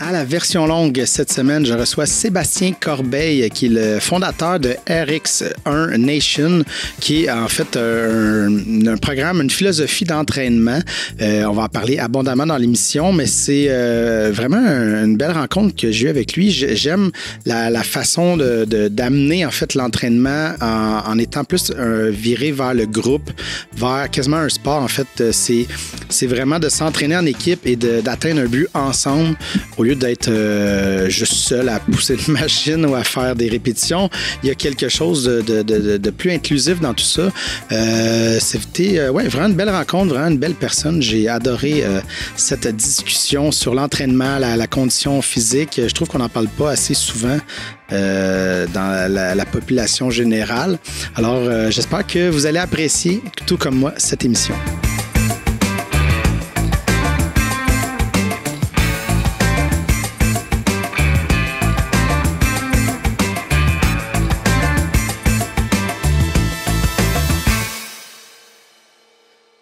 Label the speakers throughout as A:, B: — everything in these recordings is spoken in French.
A: À la version longue, cette semaine, je reçois Sébastien Corbeil, qui est le fondateur de RX1 Nation, qui est en fait un programme, une philosophie d'entraînement. On va en parler abondamment dans l'émission, mais c'est vraiment une belle rencontre que j'ai eue avec lui. J'aime la façon d'amener en fait l'entraînement en étant plus viré vers le groupe, vers quasiment un sport. En fait, c'est vraiment de s'entraîner en équipe et d'atteindre un but ensemble au lieu d'être juste seul à pousser une machine ou à faire des répétitions. Il y a quelque chose de plus inclusif dans tout ça. C'était vraiment une belle rencontre, vraiment une belle personne. J'ai adoré cette discussion sur l'entraînement, la condition physique. Je trouve qu'on n'en parle pas assez souvent dans la population générale. Alors, j'espère que vous allez apprécier, tout comme moi, cette émission.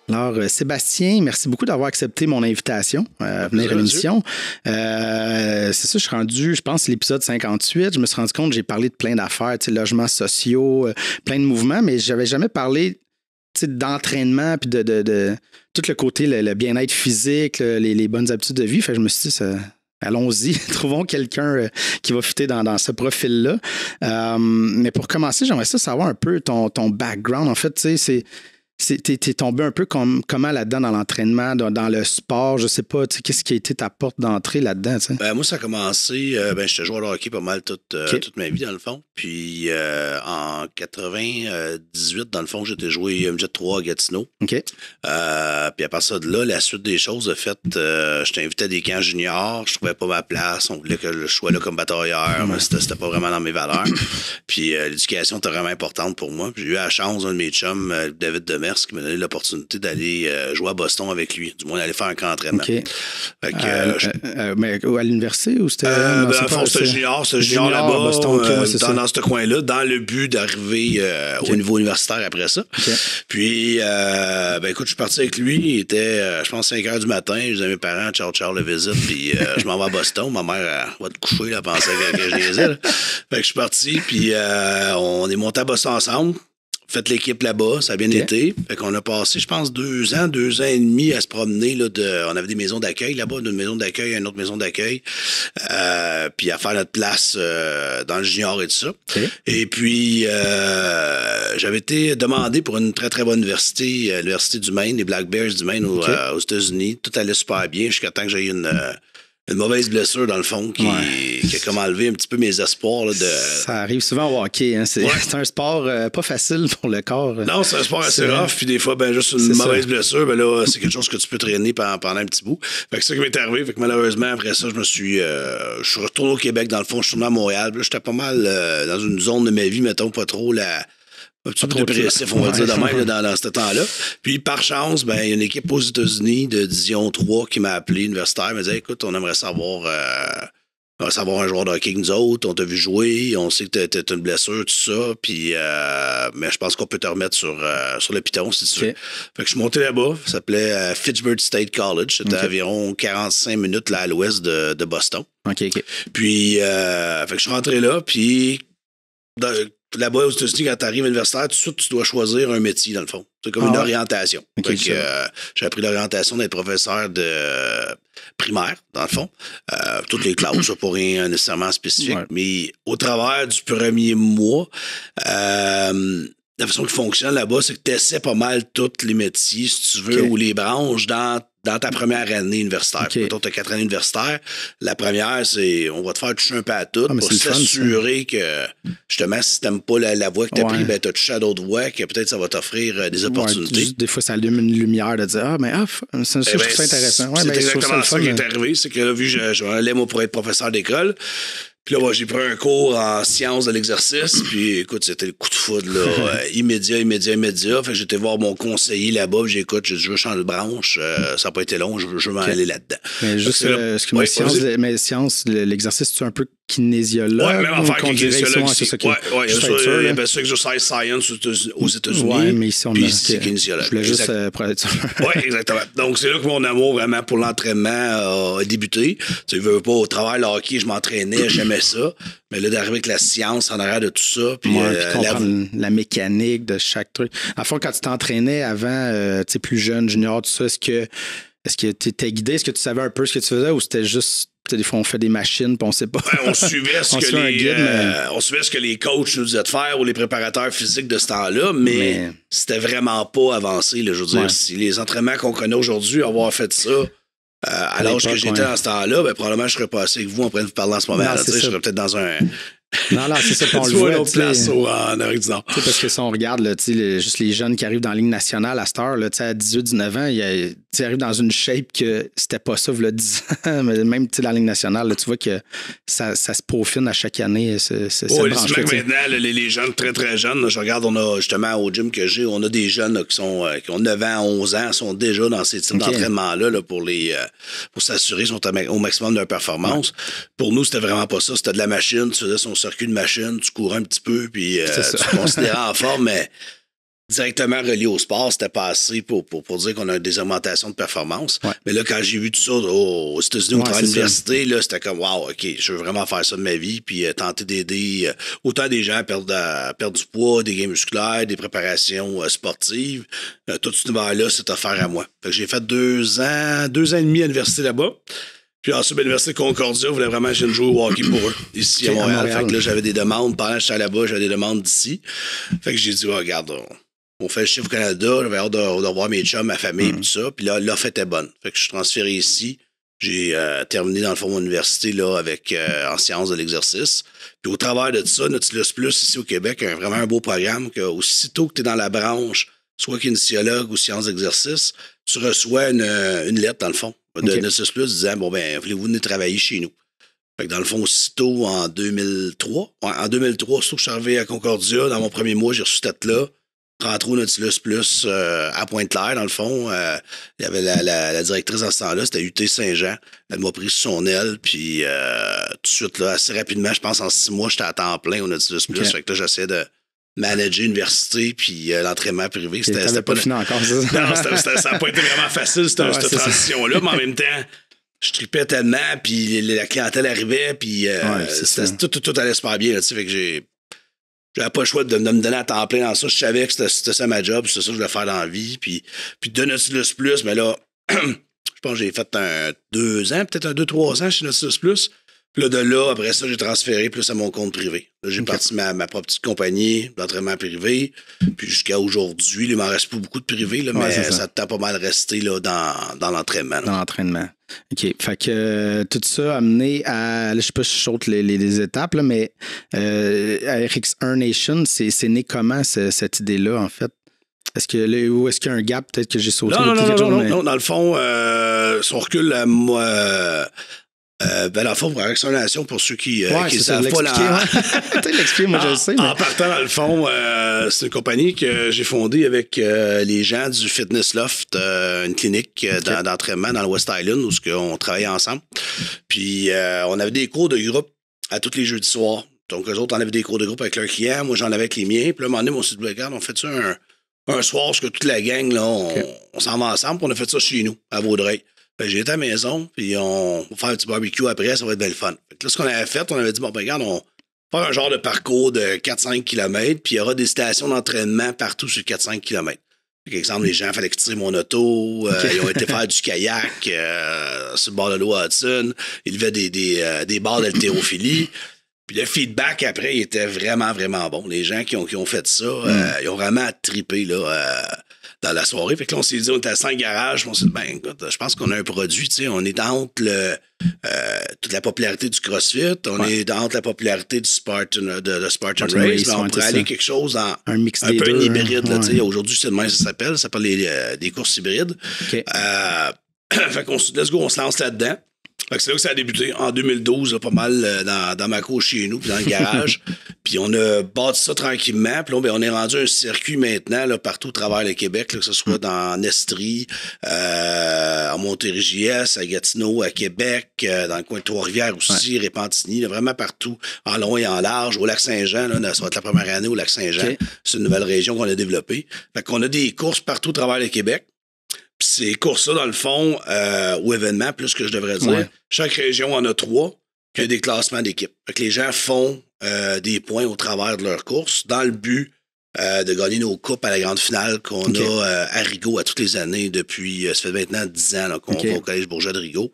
A: Alors, Sébastien, merci beaucoup d'avoir accepté mon invitation à venir à l'émission. C'est ça, je suis rendu, je pense, c'est l'épisode 58. Je me suis rendu compte que j'ai parlé de plein d'affaires, logements sociaux, plein de mouvements, mais je n'avais jamais parlé d'entraînement puis de tout le côté, le bien-être physique, les bonnes habitudes de vie. Fait que je me suis dit, allons-y, trouvons quelqu'un qui va fitter dans ce profil-là. Mais pour commencer, j'aimerais savoir un peu ton background. En fait, tu sais, t'es tombé un peu comment là-dedans dans l'entraînement, dans le sport, je sais pas, qu'est-ce qui a été ta porte d'entrée là-dedans?
B: Moi, ça a commencé, j'étais joueur de hockey pas mal toute ma vie, dans le fond. Puis en 98, dans le fond, j'étais joué MJ3 à Gatineau.
A: OK.
B: Puis à partir de là, la suite des choses, de fait, j'étais invité à des camps juniors, je trouvais pas ma place, on voulait que je sois là comme batailleur, mais c'était pas vraiment dans mes valeurs. Puis l'éducation était vraiment importante pour moi. Puis j'ai eu la chance, un de mes chums, David Demers, qui m'a donné l'opportunité d'aller jouer à Boston avec lui, du moins d'aller faire un camp d'entraînement.
A: OK. Mais à l'université ou c'était...
B: c'était junior là-bas,
A: Boston,
B: dans ce coin-là, dans le but d'arriver au niveau universitaire après ça.
A: Okay.
B: Puis, écoute, je suis parti avec lui, il était, je pense, 5 h du matin, je disais à mes parents, ciao, le visite, puis je m'en vais à Boston, ma mère va te coucher, elle pensait que je niaisais. Fait que je suis parti, puis on est monté à Boston ensemble. Fait l'équipe là-bas, ça a bien été. Fait qu'on a passé, je pense, 2 ans et demi à se promener. Là, on avait des maisons d'accueil là-bas, d'une maison d'accueil à une autre maison d'accueil. Puis à faire notre place dans le junior et tout ça.
A: Okay.
B: Et puis, j'avais été demandé pour une très, très bonne université, l'Université du Maine, les Black Bears du Maine aux États-Unis. Tout allait super bien jusqu'à temps que j'ai eu une mauvaise blessure, dans le fond, qui a comme enlevé un petit peu mes espoirs. Là,
A: Ça arrive souvent au hockey. Hein? C'est un sport pas facile pour le corps.
B: Non, c'est un sport assez rough. Puis des fois, juste une mauvaise blessure, là, c'est quelque chose que tu peux traîner pendant un petit bout. Fait que c'est ça qui m'est arrivé. Fait que malheureusement, après ça, je suis retourné au Québec. Dans le fond, je suis retourné à Montréal. Là, j'étais pas mal dans une zone de ma vie, mettons, pas trop un petit peu dépressif, on va dire, de même, dans ce temps-là. Puis, par chance, il y a une équipe aux États-Unis de Division 3 qui m'a appelé, universitaire, elle m'a dit, écoute, on aimerait savoir un joueur de hockey que nous autres, on t'a vu jouer, on sait que t'as une blessure, tout ça, puis mais je pense qu'on peut te remettre sur le piton, si tu veux. Fait que je suis monté là-bas, ça s'appelait Fitchburg State College, c'était à environ 45 minutes là, à l'ouest de Boston.
A: OK.
B: Puis, fait que je suis rentré là, puis... Là-bas, aux États-Unis, quand tu arrives à l'universitaire, tout de suite, tu dois choisir un métier, dans le fond. C'est comme une orientation.
A: Okay,
B: j'ai appris l'orientation d'être professeur de primaire, dans le fond. Toutes les classes, pour rien nécessairement spécifique. Ouais. Mais au travers du premier mois, la façon qui fonctionne là-bas, c'est que tu essaies pas mal tous les métiers, si tu veux, ou les branches dans ta première année universitaire. Mettons, tu as 4 années universitaires. La première, c'est on va te faire toucher un peu à tout pour s'assurer que, justement, si tu n'aimes pas la voie que tu as pris, tu as touché à d'autres voies, que peut-être ça va t'offrir des opportunités.
A: Des fois, ça allume une lumière de dire je trouve ça intéressant.
B: C'est exactement ça qui est arrivé. C'est que là, vu que je allais, moi, pour être professeur d'école, Puis là, j'ai pris un cours en sciences de l'exercice. Puis écoute, c'était le coup de foudre, là, immédiat. Fait que j'étais voir mon conseiller là-bas. Puis j'écoute, je veux changer de branche. Ça n'a pas été long, je veux m'en aller là-dedans.
A: Mais juste, excuse-moi, sciences, l'exercice, c'est un peu kinésiologue?
B: Ouais, même affaire que kinésiologue.
A: Ouais,
B: il y avait ça, Exercise Science aux États-Unis.
A: Ouais, mais ici,
B: puis c'est kinésiologue.
A: Je voulais juste pour être sûr.
B: Oui, exactement. Donc, c'est là que mon amour vraiment pour l'entraînement a débuté. Tu veux pas, au travail, le hockey, je m'entraînais, j'aimais ça. Mais là, d'arriver avec la science en arrière de tout ça. Puis
A: comprendre la mécanique de chaque truc. En fond, quand tu t'entraînais avant, tu sais, plus jeune, junior, tout ça, est-ce que tu étais guidé? Est-ce que tu savais un peu ce que tu faisais ou c'était juste. Des fois, on fait des machines puis on sait pas.
B: On suivait ce que les coachs nous disaient de faire ou les préparateurs physiques de ce temps-là, mais c'était vraiment pas avancé. Là, je veux dire, si les entraînements qu'on connaît aujourd'hui, avoir fait ça à l'âge que j'étais dans ce temps-là, ben, probablement je serais passé avec vous en train de vous parler en ce moment. Je serais peut-être dans un.
A: Non, c'est ça qu'on le
B: voit. Une place en Amérique du Nord.
A: Parce que si on regarde là, juste les jeunes qui arrivent dans la Ligue nationale à cette heure, là, à 18-19 ans, ils arrivent dans une shape que c'était pas ça, il 10 ans. Mais même dans la Ligue nationale, là, tu vois que ça se peaufine à chaque année.
B: Maintenant, les jeunes très, très jeunes, là, je regarde, on a justement au gym que j'ai, on a des jeunes là, qui ont 9 ans, 11 ans, sont déjà dans ces types d'entraînement-là là, pour s'assurer qu'ils sont au maximum de leur performance. Ouais. Pour nous, c'était vraiment pas ça. C'était de la machine, tu faisais son circuit de machine, tu courais un petit peu, puis tu te considérais en forme, mais directement relié au sport, c'était pas assez pour dire qu'on a des augmentations de performance. Ouais. Mais là, quand j'ai vu tout ça aux États-Unis, au travail à l'université, là, c'était comme, wow, OK, je veux vraiment faire ça de ma vie, puis tenter d'aider autant des gens à perdre du poids, des gains musculaires, des préparations sportives. Tout ce niveau-là, c'est offert à moi. Fait que j'ai fait 2 ans et demi à l'université là-bas. Puis ensuite, l'Université Concordia voulait vraiment que je joue au hockey pour eux, ici à Montréal. Fait que là, j'avais des demandes. Pendant que j'étais là-bas, j'avais des demandes d'ici. Fait que j'ai dit, regarde, on fait le chiffre au Canada. J'avais hâte de revoir mes chums, ma famille, tout ça. Puis là, l'offre était bonne. Fait que je suis transféré ici. J'ai terminé, dans le fond, mon université là, en sciences de l'exercice. Puis au travers de ça, Nautilus Plus, ici au Québec, a vraiment un beau programme qu'aussitôt que tu es dans la branche, soit kinésiologue ou sciences d'exercice, tu reçois une lettre, dans le fond, de Nautilus Plus disant, voulez-vous venir travailler chez nous? Fait que dans le fond, aussitôt en 2003, aussitôt que je suis arrivé à Concordia, dans mon premier mois, j'ai reçu cette lettre-là. Rentré au Nautilus Plus à Pointe-Claire, dans le fond. Il y avait la directrice en ce temps-là, c'était UT Saint-Jean. Elle m'a pris sous son aile, puis tout de suite, là, assez rapidement, je pense en 6 mois, j'étais à temps plein au Nautilus Plus. Fait que là, j'essayais de manager l'université puis l'entraînement privé.
A: C'était pas fini encore, ça.
B: Non, ça n'a pas été vraiment facile, cette transition-là, mais en même temps, je tripais tellement, puis la clientèle arrivait, puis tout allait super bien. Là, fait que j'avais pas le choix de me donner à temps plein dans ça. Je savais que c'était ça ma job, c'était ça que je voulais faire dans la vie. Puis de Nautilus Plus, mais là, je pense que j'ai fait 2 ans, peut-être 2-3 ans chez Nautilus Plus. Puis là, de là, après ça, j'ai transféré plus à mon compte privé. Là, j'ai parti ma propre petite compagnie d'entraînement privé. Puis jusqu'à aujourd'hui, il m'en reste pas beaucoup de privé, là, mais ça t'a pas mal resté là, dans l'entraînement.
A: Dans l'entraînement. OK. Fait que tout ça a mené à, là, je sais pas si je saute les étapes, là, mais RX1 Nation, c'est né comment cette idée-là, en fait? Est-ce qu'il y a un gap, peut-être que j'ai sauté?
B: Non, dans le fond, si on recule à moi... dans le fond, pour RX1 Nation, pour ceux qui savent pas
A: Peut-être l'expliquer, moi je le sais. Mais...
B: En partant, dans le fond, c'est une compagnie que j'ai fondée avec les gens du Fitness Loft, une clinique d'entraînement dans le West Island où on travaillait ensemble. Puis on avait des cours de groupe à tous les jeudis soirs. Donc eux autres, on avait des cours de groupe avec leurs clients. Moi, j'en avais avec les miens. Puis là, à un moment donné, on s'est dit, regarde, on fait ça un soir, parce que toute la gang, là, on s'en va ensemble. Puis on a fait ça chez nous, à Vaudreuil. Ben, j'ai été à la maison, puis on va faire un petit barbecue après, ça va être bien le fun. Fait que là, ce qu'on avait fait, on avait dit, regarde, on va faire un genre de parcours de 4-5 km, puis il y aura des stations d'entraînement partout sur 4-5 km. Par exemple, les gens, il fallait qu'ils tirent mon auto, ils ont été faire du kayak sur le bord de l'eau à Hudson, ils levaient des barres d'haltérophilie. Puis le feedback après, il était vraiment, vraiment bon. Les gens qui ont fait ça, ils ont vraiment trippé, là, dans la soirée. Fait que là, on s'est dit, on était à 5 garages. On s'est dit, écoute, je pense qu'on a un produit, tu sais, on est entre toute la popularité du CrossFit, on est entre la popularité du Spartan Race, mais on pourrait aller quelque chose un mix un peu hybride, là, tu sais. Aujourd'hui, c'est demain, ça s'appelle des courses hybrides. Okay. Fait qu'on let's go, on se lance là-dedans. Fait que c'est là que ça a débuté, en 2012, là, pas mal dans ma cour chez nous, puis dans le garage. Puis on a bâti ça tranquillement. Puis là, ben, on est rendu un circuit maintenant là, partout au travers le Québec, là, que ce soit dans Estrie, à Montérégie-Est, à Gatineau, à Québec, dans le coin de Trois-Rivières aussi, Repentigny, là, vraiment partout, en long et en large. Au Lac-Saint-Jean, là, ça va être la première année au Lac-Saint-Jean. Okay. C'est une nouvelle région qu'on a développée. Fait qu'on a des courses partout au travers le Québec. Puis ces courses-là, dans le fond, ou événements, plus que je devrais dire, chaque région en a 3, qui a des classements d'équipe. Fait que les gens font des points au travers de leurs courses dans le but de gagner nos coupes à la grande finale qu'on a à Rigaud à toutes les années depuis, ça fait maintenant 10 ans là, qu'on va au Collège Bourget de Rigaud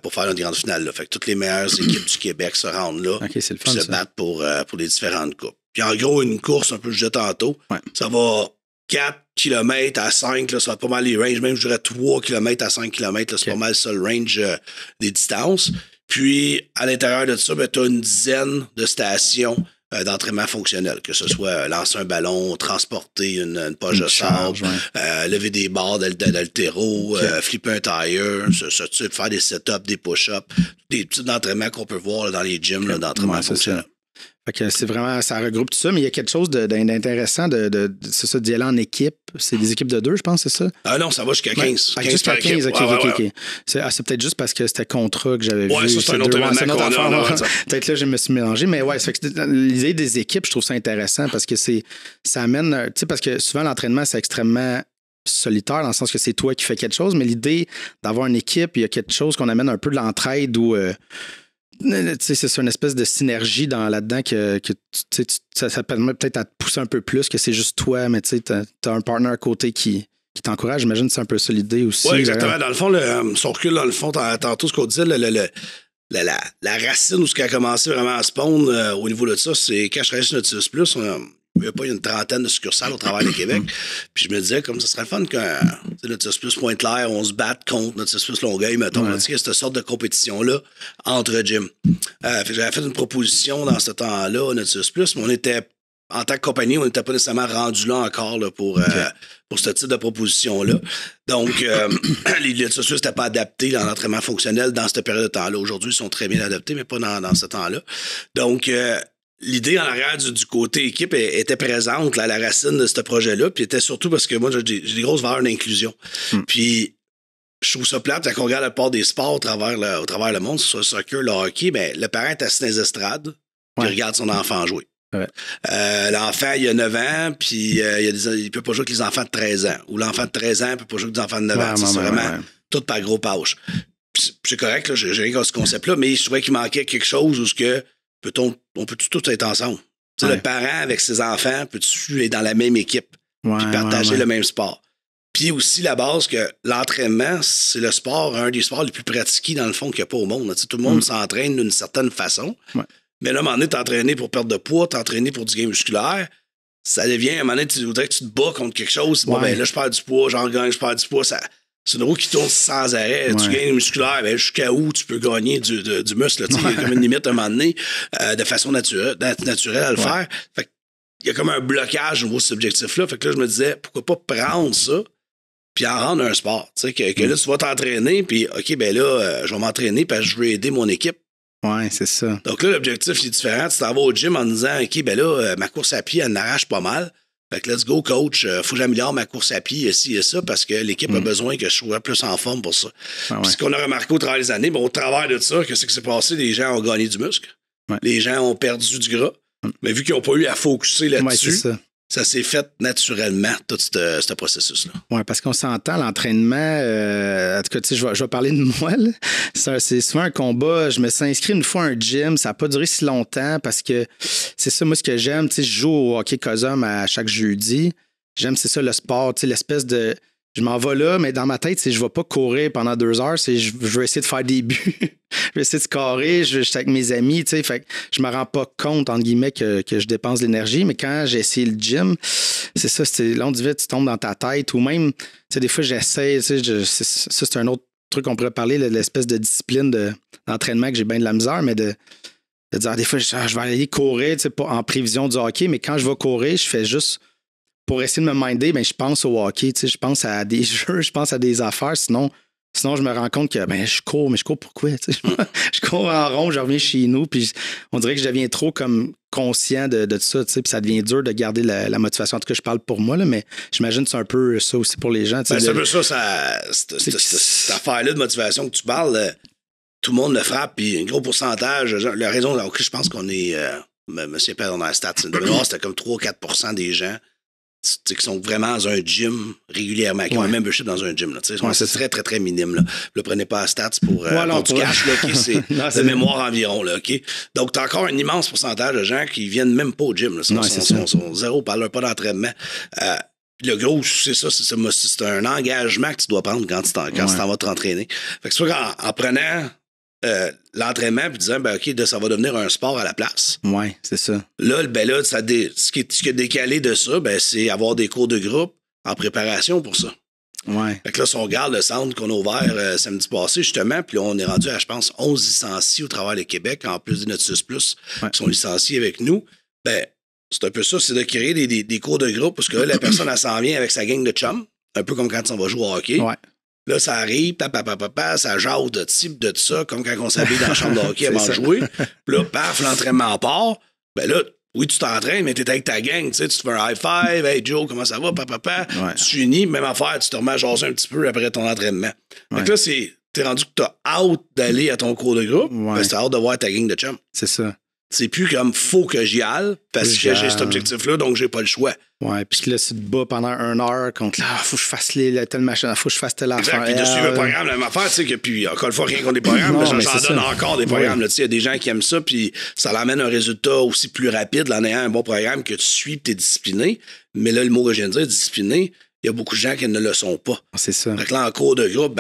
B: pour faire notre grande finale. Là. Fait que toutes les meilleures équipes du Québec se rendent là et se battent pour les différentes coupes. Puis en gros, une course, un peu je disais tantôt, ça va 4 km à 5, là, ça va pas mal les ranges, même je dirais 3 km à 5 km, là, c'est pas mal ça le range des distances. Puis, à l'intérieur de ça, ben, tu as une dizaine de stations d'entraînement fonctionnel, que ce soit lancer un ballon, transporter une poche de sable, lever des barres d'haltéro, flipper un tire, faire des set-ups, des push-ups, des types d'entraînement qu'on peut voir là, dans les gyms là, d'entraînement fonctionnel.
A: Fait que c'est vraiment, ça regroupe tout ça, mais il y a quelque chose d'intéressant c'est ça, d'y aller en équipe. C'est des équipes de 2, je pense, c'est ça?
B: Ah non, ça va jusqu'à 15.
A: Jusqu'à 15, OK. C'est peut-être juste parce que c'était contrat que j'avais vu.
B: Ouais, ça, c'est un autre événement qu'on a.
A: Peut-être là, je me suis mélangé, mais ouais, c'est que l'idée des équipes, je trouve ça intéressant parce que ça amène, tu sais, parce que souvent l'entraînement, c'est extrêmement solitaire dans le sens que c'est toi qui fais quelque chose, mais l'idée d'avoir une équipe, il y a quelque chose qu'on amène un peu de l'entraide ou... c'est une espèce de synergie là-dedans que ça permet peut-être à te pousser un peu plus que c'est juste toi, mais tu as un partner à côté qui t'encourage. J'imagine que c'est un peu ça l'idée aussi.
B: Oui, exactement. Dans le fond, son recul, dans le fond, tantôt, ce qu'on disait, la racine où ce qui a commencé vraiment à spawn au niveau de ça, c'est quand je travaillais sur Nautilus Plus, il y a pas une trentaine de succursales au travers du Québec. Puis je me disais, comme ça serait le fun que Nautilus Plus Pointe-Claire, on se batte contre Nautilus Plus Longueuil, mettons. Ouais. Cette sorte de compétition-là entre gyms. J'avais fait une proposition dans ce temps-là à Nautilus Plus, mais on était, en tant que compagnie, on n'était pas nécessairement rendu là encore là, pour ce type de proposition-là. Donc, les Nautilus Plus n'étaient pas adaptés dans l'entraînement fonctionnel dans cette période de temps-là. Aujourd'hui, ils sont très bien adaptés, mais pas dans ce temps-là. Donc, l'idée en arrière du côté équipe était présente là, à la racine de ce projet-là, puis était surtout parce que moi, j'ai des grosses valeurs d'inclusion. Puis, je trouve ça plate, quand on regarde la part des sports au travers le monde, que ce soit le soccer, le hockey, ben, le parent est assis dans les estrades, puis regarde son enfant jouer. Ouais. L'enfant, il a 9 ans, puis il peut pas jouer avec les enfants de 13 ans. Ou l'enfant de 13 ans, il peut pas jouer avec des enfants de 9 ans. C'est vraiment tout par gros pâche. Puis, c'est correct, là, j'ai rien contre ce concept-là, mais je trouvais qu'il manquait quelque chose où on peut tous être ensemble. Le parent avec ses enfants peut-tu être dans la même équipe puis partager le même sport. Puis aussi la base que l'entraînement, c'est le sport, un des sports les plus pratiqués dans le fond qu'il n'y a pas au monde. Tout le monde s'entraîne d'une certaine façon. Ouais. Mais là, à un moment donné, t'entraîner pour perdre de poids, t'entraîner pour du gain musculaire, ça devient, à un moment donné, tu voudrais que tu te bats contre quelque chose. Bon, ben là, je perds du poids, j'en gagne, je perds du poids. C'est une roue qui tourne sans arrêt. Tu gagnes musculaire, ben, jusqu'à où tu peux gagner du muscle. Il y a comme une limite à un moment donné, de façon naturelle à le faire. Fait il y a comme un blocage au niveau de cet objectif-là. Fait que là, je me disais, pourquoi pas prendre ça puis en rendre un sport. Que là, tu vas t'entraîner, puis OK, ben là, je vais m'entraîner parce que je veux aider mon équipe.
A: Ouais, c'est ça.
B: Donc là, l'objectif il est différent. Tu t'en vas au gym en disant, OK, ben là, ma course à pied, elle n'arrache pas mal. Fait que let's go, coach. Faut que j'améliore ma course à pied, ci et ça, parce que l'équipe a besoin que je sois plus en forme pour ça. Puis ce qu'on a remarqué au travers des années, au travers de ça, qu'est-ce qui s'est passé? Les gens ont gagné du muscle. Ouais. Les gens ont perdu du gras. Mais vu qu'ils n'ont pas eu à focusser là-dessus, ça s'est fait naturellement, tout ce processus-là. Oui, parce qu'on s'entend, l'entraînement, en tout cas, je vais parler de moi. Là. C'est souvent un combat. Je me suis inscrit une fois à un gym. Ça n'a pas duré si longtemps parce que c'est ça, moi, ce que j'aime. Je joue au hockey Cosum à chaque jeudi. J'aime, c'est ça, le sport, l'espèce de... Je m'en vais là, mais dans ma tête, je ne vais pas courir pendant 2 heures. Je veux essayer de faire des buts. Je vais essayer de scorer. Je suis avec mes amis. Fait que je me rends pas compte, entre guillemets, que je dépense de l'énergie. Mais quand j'ai essayé le gym, c'est ça. Là, on dit vite, tu tombes dans ta tête. Ou même, des fois, j'essaie. Ça, c'est un autre truc qu'on pourrait parler, l'espèce de discipline d'entraînement que j'ai bien de la misère, mais de dire, des fois, je vais aller courir pas en prévision du hockey. Mais quand je vais courir, je fais juste... Pour essayer de me minder, ben, je pense au hockey, je pense à des jeux, je pense à des affaires. Sinon,
A: Sinon, je me rends compte que je cours, mais je cours pourquoi? Je cours en rond, je reviens chez nous, puis on dirait que je deviens trop comme conscient de ça, puis ça devient dur de garder la motivation. En tout cas, je parle pour moi, là, mais j'imagine que c'est un peu ça aussi pour les gens.
B: C'est un peu ça, cette affaire-là de motivation que tu parles, tout le monde le frappe, puis un gros pourcentage. La raison, je pense qu'on est, monsieur Père, dans la stat, c'était comme 3-4% des gens qui sont vraiment dans un gym régulièrement, qui ont un membership dans un gym. C'est très, très, très minime. Là. Ne prenez pas à stats pour du cash. Là, c'est de mémoire environ. Là, okay? Donc, tu as encore un immense pourcentage de gens qui viennent même pas au gym. Là. Sont zéro, parlent pas d'entraînement. Le gros, c'est ça, c'est un engagement que tu dois prendre quand tu t'en vas t'entraîner. Fait que c'est sûr qu'en prenant l'entraînement puis disant OK, ça va devenir un sport à la place.
A: Oui, c'est ça.
B: Là, ce qui est décalé de ça, c'est avoir des cours de groupe en préparation pour ça.
A: Ouais.
B: Fait que là, si on regarde le centre qu'on a ouvert samedi passé, justement, puis là, on est rendu à, je pense, 11 licenciés au travers du Québec, en plus des Notus Plus qui sont licenciés avec nous, c'est un peu ça, c'est de créer des cours de groupe parce que là, la personne, elle s'en vient avec sa gang de chums, un peu comme quand on va jouer au hockey. Ouais. Là, ça arrive, ça jase de type de ça, comme quand on s'habille dans la chambre de hockey avant de jouer. Puis là, paf, l'entraînement part. Là, oui, tu t'entraînes, mais t'es avec ta gang, tu sais, tu te fais un high five, hey Joe, comment ça va, papa? Ouais. Tu t'unis, même affaire, tu te remets à jaser un petit peu après ton entraînement. Ouais. Donc là, t'es rendu que t'as hâte d'aller à ton cours de groupe, t'as hâte de voir ta gang de chum.
A: C'est ça.
B: C'est plus comme faut que j'y aille parce que j'ai cet objectif-là, donc j'ai pas le choix.
A: Ouais, puis là, tu te bats pendant 1 heure contre faut que je fasse telle machin, faut que je fasse telle affaire.
B: Puis de suivre un programme, la même affaire, tu sais, que puis encore une fois, rien contre des programmes, j'en donne encore des programmes. Il y a des gens qui aiment ça, puis ça l'amène un résultat aussi plus rapide en ayant un bon programme que tu suis et tu es discipliné. Mais là, le mot que je viens de dire, discipliné, il y a beaucoup de gens qui ne le sont pas.
A: C'est ça.
B: Donc là, en cours de groupe,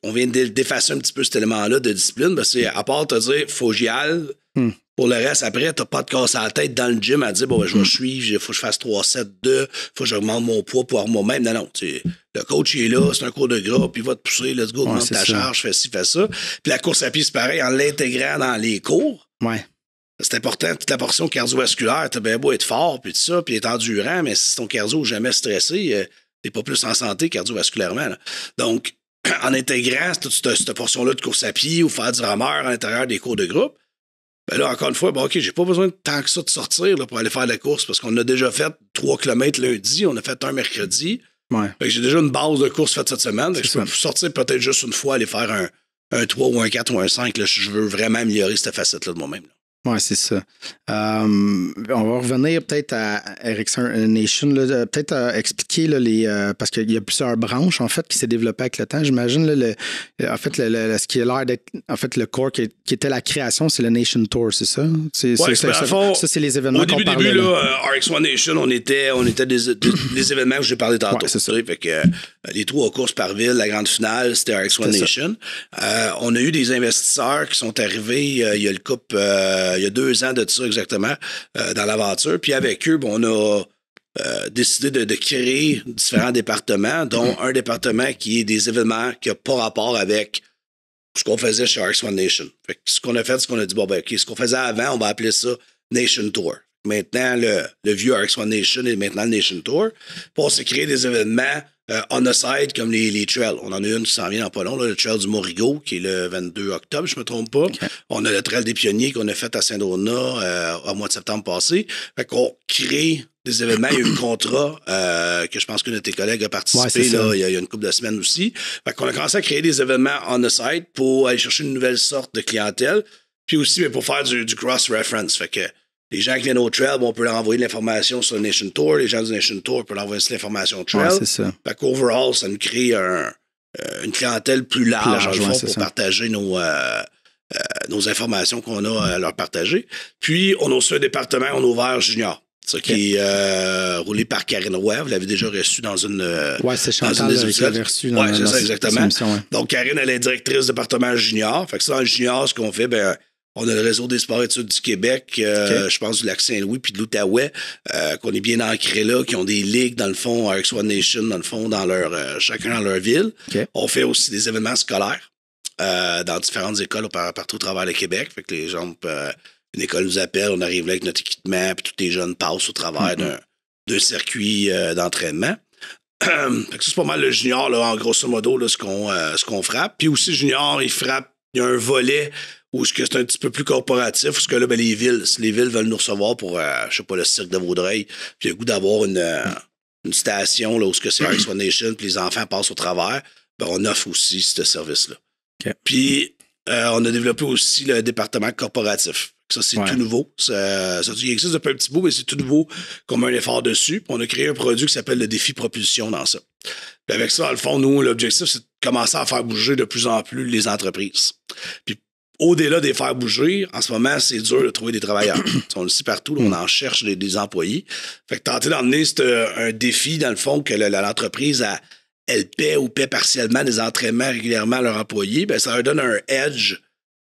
B: on vient d'effacer un petit peu cet élément-là de discipline, parce que à part te dire, faut que j'y aille. Pour le reste, après, t'as pas de casse à la tête dans le gym à dire, je vais suivre, il faut que je fasse 3 sets 2, faut que j'augmente mon poids pour avoir moi-même. Non. Le coach, il est là, c'est un cours de groupe, il va te pousser, let's go, augmente ta charge, fais ci, fais ça. Puis la course à pied, c'est pareil, en l'intégrant dans les cours.
A: Ouais.
B: C'est important, toute la portion cardiovasculaire, t'as bien beau être fort, puis tout ça, puis être endurant, mais si ton cardio n'est jamais stressé, t'es pas plus en santé cardiovasculairement. Là. Donc, en intégrant toute cette portion-là de course à pied ou faire du rameur à l'intérieur des cours de groupe, là, encore une fois, OK, j'ai pas besoin de tant que ça de sortir là, pour aller faire la course parce qu'on a déjà fait 3 km lundi, on a fait un mercredi.
A: Ouais.
B: Fait que j'ai déjà une base de course faite cette semaine. Je peux sortir peut-être juste une fois, aller faire un 3 ou un 4 ou un 5. Là, je veux vraiment améliorer cette facette-là de moi-même.
A: Oui, c'est ça. On va revenir peut-être à Ericsson Nation. Peut-être expliquer là, parce qu'il y a plusieurs branches en fait qui s'est développé avec le temps. J'imagine en fait ce qui a l'air d'être en fait le core qui était la création, c'est le Nation Tour, c'est ça? Ça, c'est les événements qu'on parlait.
B: Au début, RX1 Nation, on était des événements que j'ai parlé tantôt.
A: Ouais, c'est ça.
B: Fait que les 3 courses par ville, la grande finale, c'était RX1 Nation. On a eu des investisseurs qui sont arrivés, il y a le couple il y a 2 ans de ça exactement, dans l'aventure. Puis avec eux, on a décidé de créer différents départements, dont un département qui est des événements qui n'a pas rapport avec ce qu'on faisait chez RX1 Nation. Fait que ce qu'on a fait, c'est qu'on a dit, OK, ce qu'on faisait avant, on va appeler ça Nation Tour. Maintenant, le vieux RX1 Nation est maintenant le Nation Tour. Puis on s'est créé des événements on the side, comme les trails. On en a une qui s'en vient dans pas long, là, le trail du Morigo, qui est le 22 octobre, je ne me trompe pas. Okay. On a le trail des Pionniers qu'on a fait à Saint-Donat au mois de septembre passé. Fait qu'on crée des événements. Il y a eu un contrat que je pense qu'un de tes collègues a participé là, il y a une couple de semaines aussi. Fait qu'on a commencé à créer des événements on the side pour aller chercher une nouvelle sorte de clientèle. Puis aussi pour faire du cross-reference. Fait que les gens qui viennent au trail, on peut leur envoyer de l'information sur le Nation Tour. Les gens du Nation Tour peuvent leur envoyer de l'information au trail.
A: Ouais, c'est ça.
B: Fait qu'overall, ça nous crée une clientèle plus large pour partager nos informations qu'on a à leur partager. Puis, on a aussi un département, on a ouvert Junior. Ça qui est roulé par Karine Roy. Vous l'avez déjà reçu dans une.
A: Oui, c'est Chantal qui l'avait reçu dans
B: c'est ça, exactement.
A: Émission, ouais.
B: Donc, Karine, elle est directrice du département Junior. Fait que ça, dans le Junior, ce qu'on fait, on a le réseau des sports études du Québec, je pense du Lac-Saint-Louis puis de l'Outaouais, qu'on est bien ancré là, qui ont des ligues, dans le fond, RX1 Nation, dans le fond, dans chacun dans leur ville.
A: Okay.
B: On fait aussi des événements scolaires dans différentes écoles partout au travers le Québec. Fait que les gens, une école nous appelle, on arrive là avec notre équipement, puis tous les jeunes passent au travers d'un circuit d'entraînement. c'est pas mal le junior, là, en grosso modo, là, ce qu'on frappe. Puis aussi, junior, il y a un volet où c'est un petit peu plus corporatif, parce que là, ben, les villes veulent nous recevoir pour, je sais pas, le cirque de Vaudreuil, puis il y a le goût d'avoir une station là, où c'est RX One Nation, puis les enfants passent au travers, ben, on offre aussi ce service-là.
A: Okay.
B: Puis, on a développé aussi le département corporatif. Ça, c'est tout nouveau. Ça, il existe depuis un petit bout, mais c'est tout nouveau qu'on met un effort dessus. Puis on a créé un produit qui s'appelle le défi propulsion dans ça. Puis avec ça, dans le fond, nous, l'objectif, c'est de commencer à faire bouger de plus en plus les entreprises. Puis au-delà des faire bouger, en ce moment, c'est dur de trouver des travailleurs. On le sait partout, là, on en cherche des employés. Fait que tenter d'emmener un défi, dans le fond, que l'entreprise elle paie ou paie partiellement des entraînements régulièrement à leurs employés, ben, ça leur donne un edge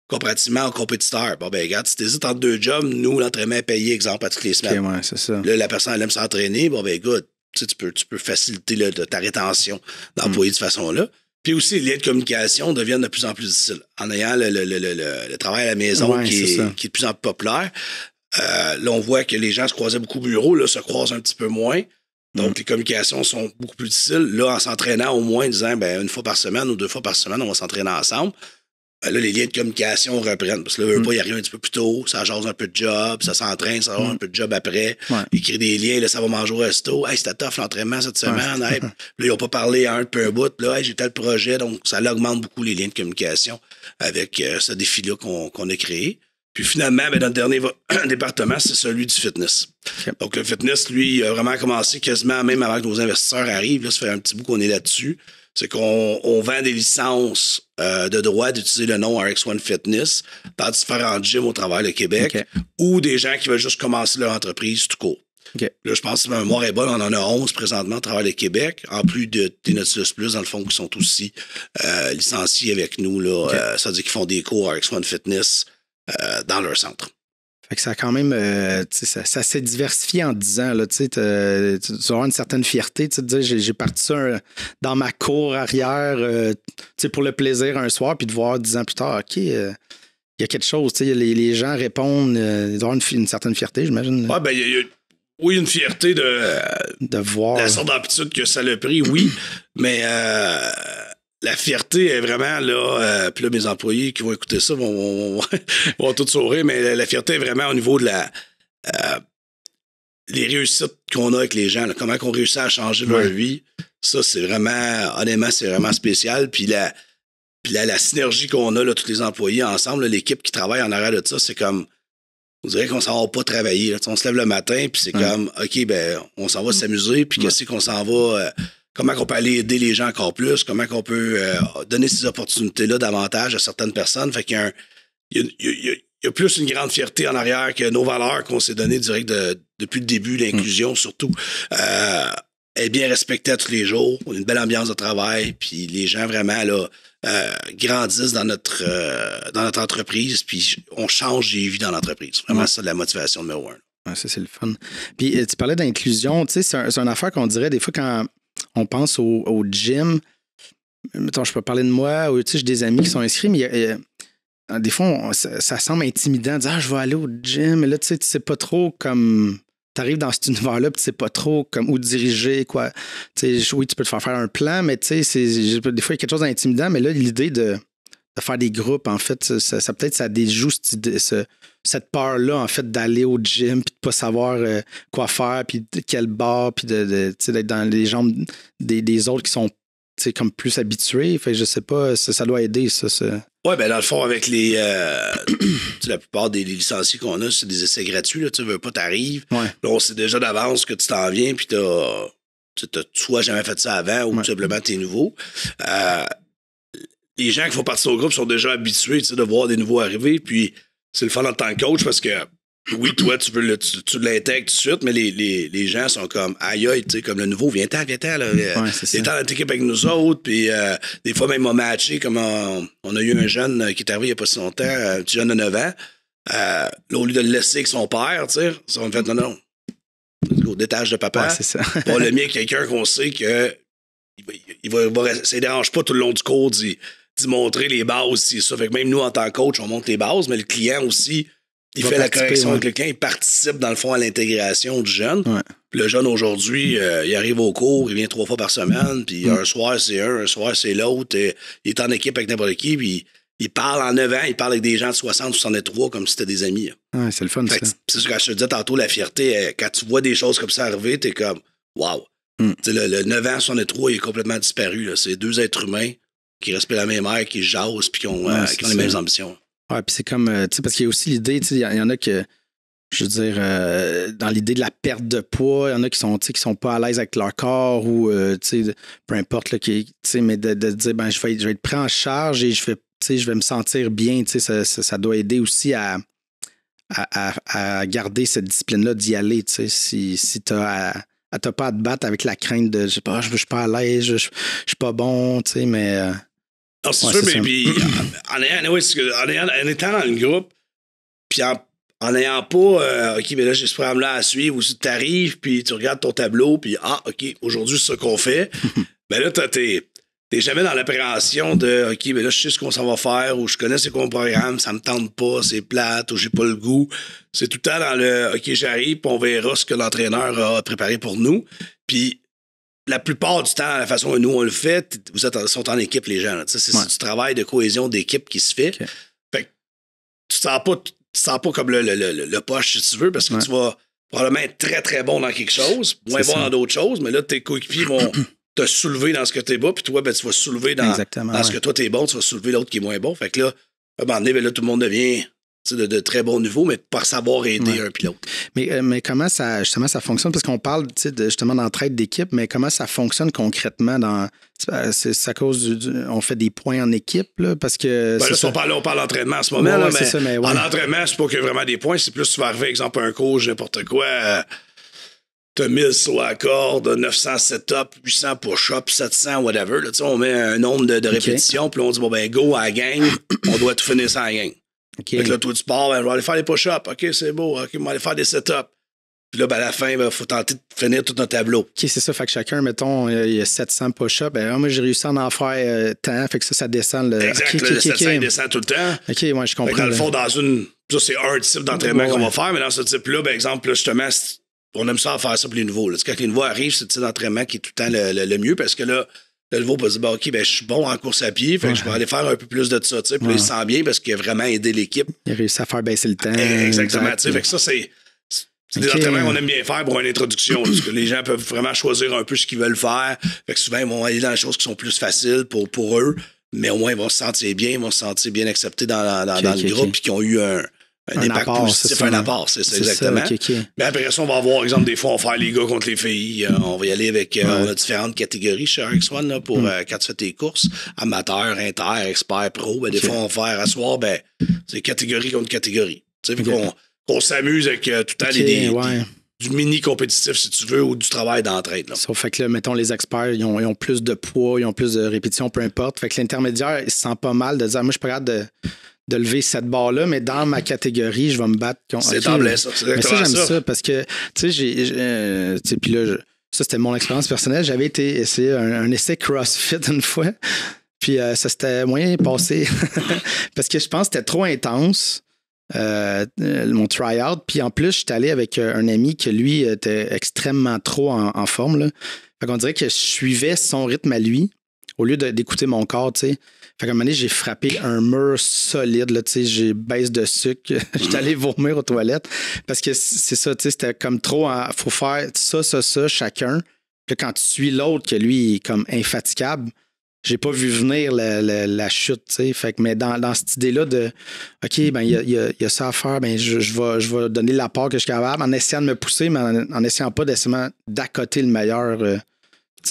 B: comparativement aux compétiteurs. Bon, ben, regarde, si t'hésites entre deux jobs, nous, l'entraînement est payé, exemple, à toutes les semaines.
A: Okay, ouais, c'est ça.
B: Là, la personne, elle aime s'entraîner. Bon, ben, écoute, tu peux faciliter ta rétention d'employés de cette façon-là. Puis aussi, les liens de communication deviennent de plus en plus difficiles. En ayant le travail à la maison qui est de plus en plus populaire, là, on voit que les gens se croisaient beaucoup au bureau, là, se croisent un petit peu moins. Donc, les communications sont beaucoup plus difficiles. Là, en s'entraînant au moins, disant, ben, une fois par semaine ou 2 fois par semaine, on va s'entraîner ensemble. Là, les liens de communication reprennent. Parce que là, il arrive un petit peu plus tôt, ça jase un peu de job, ça s'entraîne, ça a un peu de job après. Il crée des liens, là, ça va manger au resto. Hey, c'était tough l'entraînement cette semaine. Hey. Là, ils n'ont pas parlé à un peu un bout. Là, hey, j'ai tel projet. Donc, ça augmente beaucoup les liens de communication avec ce défi-là qu'on a créé. Puis finalement, ben, notre dernier département, c'est celui du fitness. Okay. Donc, le fitness, lui, il a vraiment commencé quasiment même avant que nos investisseurs arrivent. Là, ça fait un petit bout qu'on est là-dessus. C'est qu'on vend des licences de droit d'utiliser le nom RX1 Fitness dans différents gyms au travers du Québec ou des gens qui veulent juste commencer leur entreprise tout court. Okay. Là, je pense que ma mémoire est bonne. On en a 11 présentement à travers le Québec, en plus de Nautilus Plus, dans le fond, qui sont aussi licenciés avec nous. Là, ça veut dire qu'ils font des cours RX1 Fitness dans leur centre.
A: Fait que ça a quand même, ça s'est diversifié en 10 ans. Là, tu vas avoir une certaine fierté. Tu te dis, j'ai parti ça dans ma cour arrière pour le plaisir un soir, puis de voir 10 ans plus tard, OK, il y a quelque chose. Les gens répondent, ils doivent avoir une certaine fierté, j'imagine.
B: Ouais, ben, oui, une fierté de
A: voir.
B: La sorte d'amplitude que ça l'a pris, oui, mais la fierté est vraiment là. Puis là, mes employés qui vont écouter ça vont tout sourire, mais la fierté est vraiment au niveau de les réussites qu'on a avec les gens. Là, comment on réussit à changer leur vie. Ça, c'est vraiment, honnêtement, c'est vraiment spécial. Puis la synergie qu'on a, là, tous les employés ensemble, là, l'équipe qui travaille en arrière de ça, c'est comme, on dirait qu'on s'en va pas travailler. Là. On se lève le matin, puis c'est comme, OK, ben, on s'en va s'amuser, puis qu'est-ce qu'on s'en va. Comment on peut aller aider les gens encore plus? Comment on peut donner ces opportunités-là davantage à certaines personnes? Fait qu'il y a plus une grande fierté en arrière que nos valeurs qu'on s'est données direct depuis le début, l'inclusion surtout. Est bien respectée à tous les jours. On a une belle ambiance de travail. Puis les gens vraiment là grandissent dans notre entreprise. Puis on change les vies dans l'entreprise. Vraiment, ça, la motivation numéro 1.
A: Ouais, ça, c'est le fun. Puis tu parlais d'inclusion. Tu sais, c'est une affaire qu'on dirait des fois quand on pense au gym. Mettons, je peux parler de moi, ou j'ai des amis qui sont inscrits, mais des fois, ça semble intimidant de dire je vais aller au gym, mais là, tu sais pas trop comme. Tu arrives dans cet univers-là, puis tu sais pas trop comme où diriger, quoi. Oui, tu peux te faire un plan, mais des fois, il y a quelque chose d'intimidant, mais là, l'idée de faire des groupes, en fait, ça peut-être ça déjoue cette peur-là, en fait, d'aller au gym, puis de pas savoir quoi faire, puis de quel bar, puis d'être dans les jambes des autres qui sont comme plus habitués. Fait que je sais pas, ça doit aider, ça.
B: Oui, ben dans le fond, avec la plupart des licenciés qu'on a, c'est des essais gratuits. Là, tu veux pas, t'arrives. Ouais. Là, on sait déjà d'avance que tu t'en viens, puis t'as soit jamais fait ça avant, ou tout simplement t'es nouveau. Les gens qui font partie de groupe sont déjà habitués de voir des nouveaux arriver, puis c'est le fun en tant que coach parce que oui, toi, tu l'intègres tout de suite, mais les gens sont comme aïe, tu sais, comme le nouveau, viens-t'en, là. Viens-t'en dans notre équipe avec nous autres, puis des fois, même, on m'a matché, comme on a eu un jeune qui est arrivé il n'y a pas si longtemps, un petit jeune de 9 ans. Là, au lieu de le laisser avec son père, tu sais, on fait non. Au détage de papa.
A: Ouais, c'est ça.
B: On l'a mis avec quelqu'un qu'on sait que ça ne dérange pas tout le long du cours d'y montrer les bases, c'est ça. Fait que même nous, en tant que coach, on montre les bases, mais le client aussi, Il fait la correction avec quelqu'un, il participe dans le fond à l'intégration du jeune.
A: Ouais.
B: Puis le jeune aujourd'hui, il arrive au cours, il vient 3 fois par semaine, puis un soir c'est un soir c'est l'autre. Il est en équipe avec n'importe qui, puis il parle en 9 ans, il parle avec des gens de 60, 63 comme si c'était des amis.
A: Ouais, c'est le fun, ça.
B: C'est ce que je te disais tantôt, la fierté, quand tu vois des choses comme ça arriver, t'es comme, wow. Le 9 ans, 63, il est complètement disparu. Là. C'est 2 êtres humains qui respectent la même air, qui jasent, puis qui ont les mêmes ambitions.
A: Ouais, puis c'est comme, tu sais, parce qu'il y a aussi l'idée, tu sais, il y en a que, je veux dire, dans l'idée de la perte de poids, il y en a qui sont pas à l'aise avec leur corps ou, tu sais, peu importe, là, mais de dire, ben, je vais être pris en charge et je vais me sentir bien, tu sais, ça doit aider aussi à garder cette discipline-là, d'y aller, tu sais, si t'as pas à te battre avec la crainte de, je sais pas, je suis pas à l'aise, je suis pas bon, tu sais, mais...
B: Non, c'est sûr, mais puis en étant dans le groupe, puis en n'ayant pas, OK, mais là, j'ai ce programme-là à suivre, ou si tu arrives, puis tu regardes ton tableau, puis OK, aujourd'hui, c'est ça qu'on fait. Ben là, t'es jamais dans l'appréhension de, OK, mais là, je sais ce qu'on s'en va faire, ou je connais c'est quoi mon programme, ça me tente pas, c'est plate, ou j'ai pas le goût. C'est tout le temps dans le, OK, j'arrive, puis on verra ce que l'entraîneur a préparé pour nous. Puis, la plupart du temps, la façon dont nous on le fait, sont en équipe, les gens. C'est du travail de cohésion d'équipe qui se fait. Okay. Fait que tu te sens pas comme le poche, si tu veux, parce que tu vas probablement être très, très bon dans quelque chose, moins bon dans d'autres choses, mais là, tes coéquipiers vont te soulever dans ce que t'es bas, puis toi, ben, tu vas soulever dans ce que toi, t'es bon, tu vas soulever l'autre qui est moins bon. Fait que là, à un moment donné, ben, là, tout le monde devient... De très bon niveau, mais par savoir aider un pilote.
A: Mais comment ça fonctionne? Parce qu'on parle justement d'entraide d'équipe, mais comment ça fonctionne concrètement? C'est à cause on fait des points en équipe, là, parce que...
B: Ben là, on parle d'entraînement en ce moment, là, mais
A: en
B: entraînement, c'est pas qu'il y a vraiment des points, c'est plus tu vas arriver, exemple, un coach, n'importe quoi, t'as 1000 sur la corde, 900 set-up, 800 push-up, 700, whatever. Là, on met un nombre de répétitions, puis on dit, bon, ben, go à la gang, on doit tout finir ça à la gang.
A: Okay.
B: Fait que là, toi, tu pars, ben, je vais aller faire des push-ups. OK, c'est beau. OK, on va aller faire des set-ups. Puis là, ben, à la fin, il faut tenter de finir tout notre tableau.
A: OK, c'est ça. Fait que chacun, mettons, il y a 700 push-ups. Ben, moi, j'ai réussi à en faire tant. Fait que ça descend.
B: Exact. Le 700, il descend tout le temps.
A: OK, moi, je comprends.
B: Dans le fond, ça, c'est un type d'entraînement qu'on va faire. Mais dans ce type-là, par exemple, là, justement, on aime ça à faire ça pour les nouveaux. Là. Quand les nouveaux arrivent, c'est le type d'entraînement qui est tout le temps le mieux parce que là, le nouveau peut se dire, ben, OK, ben, je suis bon en course à pied, fait que je vais aller faire un peu plus de ça, tu sais. Puis là, il se sent bien parce qu'il a vraiment aidé l'équipe.
A: Il a réussi à faire baisser le temps.
B: Exactement, tu sais. Fait que ça, c'est des entraînements qu'on aime bien faire pour une introduction, parce que les gens peuvent vraiment choisir un peu ce qu'ils veulent faire. Fait que souvent, ils vont aller dans les choses qui sont plus faciles pour eux, mais au moins, ils vont se sentir bien, ils vont se sentir bien acceptés dans le groupe, puis qu'ils ont eu un impact
A: apport,
B: positif, un apport, c'est ça, exactement.
A: Ça,
B: Mais après ça, on va avoir, exemple, des fois, on va faire les gars contre les filles. On va y aller avec... on a différentes catégories chez RX1 là, pour quand tu fais tes courses. Amateur, inter, expert, pro. Ben, des fois, on va faire à soir, ben, c'est catégorie contre catégorie. Tu sais, qu'on s'amuse avec tout le temps du mini-compétitif, si tu veux, ou du travail d'entraide.
A: Ça fait que là, mettons, les experts, ils ont plus de poids, ils ont plus de répétitions, peu importe. Fait que l'intermédiaire, il se sent pas mal de dire, moi, je suis pas capable de lever cette barre-là, mais dans ma catégorie, je vais me battre contre...
B: C'est d'emblée ça.
A: Mais ça, j'aime ça parce que, tu sais, puis là, ça, c'était mon expérience personnelle. J'avais essayé un essai CrossFit une fois, puis ça s'était moyen passé parce que je pense que c'était trop intense, mon try-out. Puis en plus, j'étais allé avec un ami qui, lui, était extrêmement trop en forme, là. Fait qu'on dirait que je suivais son rythme à lui au lieu d'écouter mon corps, tu sais. Fait qu'à un moment donné, j'ai frappé un mur solide, là, tu sais, j'ai baisse de sucre. J'étais allé vomir aux toilettes. Parce que c'est ça, tu sais, c'était comme trop... faut faire ça, chacun. Puis quand tu suis l'autre, que lui, il est comme infatigable, j'ai pas vu venir la chute, tu sais. Fait que, mais dans cette idée-là de, OK, ben il y a ça à faire, ben je vais donner l'apport que je suis capable en essayant de me pousser, mais en essayant pas d'essayer d'accoter le meilleur...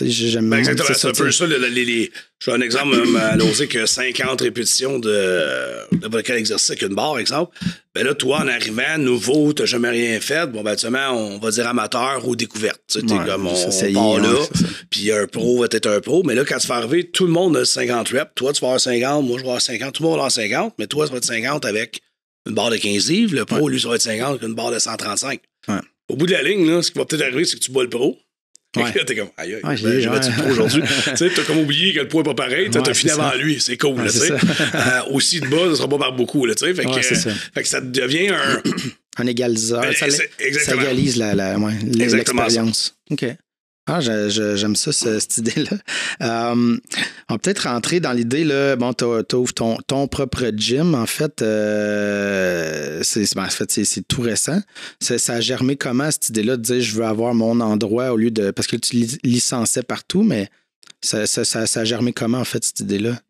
A: J'aime
B: exactement, c'est un peu ça. Je fais un exemple, à l'osé que 50 répétitions de quel exercice avec une barre, exemple. Ben là, toi, en arrivant, nouveau, t'as jamais rien fait. Bon, ben, on va dire amateur ou découverte. Tu sais, t'es comme, on part là, puis un pro va être un pro. Mais là, quand tu vas arriver, tout le monde a 50 reps. Toi, tu vas avoir 50, moi, je vais avoir 50. Tout le monde va avoir 50, mais toi, ça va être 50 avec une barre de 15 livres. Le pro, lui, ça va être 50 avec une barre de 135.
A: Ouais.
B: Au bout de la ligne, là, ce qui va peut-être arriver, c'est que tu bats le pro.
A: Ouais.
B: T'es comme, aïe,
A: j'ai
B: battu le pro aujourd'hui. Tu sais, t'as comme oublié que le poids n'est pas pareil. T'as fini avant lui. C'est cool, tu sais. Aussi de bas, ça sera pas par beaucoup, tu sais. Fait que ça devient
A: un égaliseur. Ça égalise l'expérience. OK. Ah, j'aime ça, cette idée-là. On va peut-être rentrer dans l'idée, là, bon, t'ouvres ton propre gym, en fait, c'est tout récent. Ça a germé comment, cette idée-là, de dire je veux avoir mon endroit au lieu de... Parce que tu licençais partout, mais ça a germé comment, en fait, cette idée-là?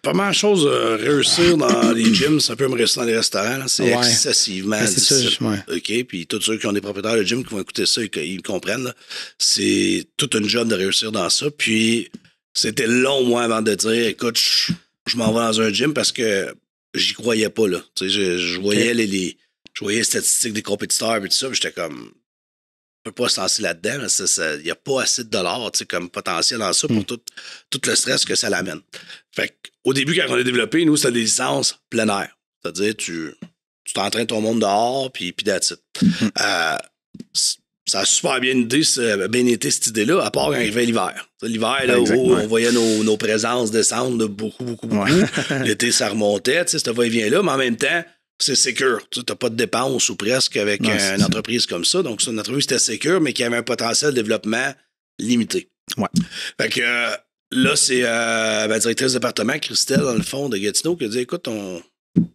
B: Pas mal de choses réussir dans les gyms, ça peut me réussir dans les restaurants. Là. C'est excessivement difficile. OK? Puis tous ceux qui ont des propriétaires de gym qui vont écouter ça et qu'ils comprennent, là, c'est toute une job de réussir dans ça. Puis c'était long, moi, avant de dire écoute, je m'en vais dans un gym parce que j'y croyais pas. Là. Tu sais, je voyais je voyais les statistiques des compétiteurs et tout ça, puis j'étais comme on peut pas se lancer là-dedans. Il n'y a pas assez de dollars comme potentiel dans ça pour tout le stress que ça l'amène. Fait qu'au début, quand on a développé, nous, c'était des licences plein air. C'est-à-dire, tu t'entraînes ton monde dehors, puis that's it. Ça a super bien été cette idée-là, à part quand arrivait l'hiver. L'hiver, là, on voyait nos présences descendre de beaucoup. L'été, ça remontait, ce va-et-vient-là, mais en même temps, c'est sécure. Tu n'as pas de dépenses ou presque avec une entreprise comme ça. Donc, c'est une entreprise qui était sécure, mais qui avait un potentiel de développement limité.
A: Ouais.
B: Fait que là, c'est la directrice de département, Christelle, dans le fond, de Gatineau, qui a dit écoute, nous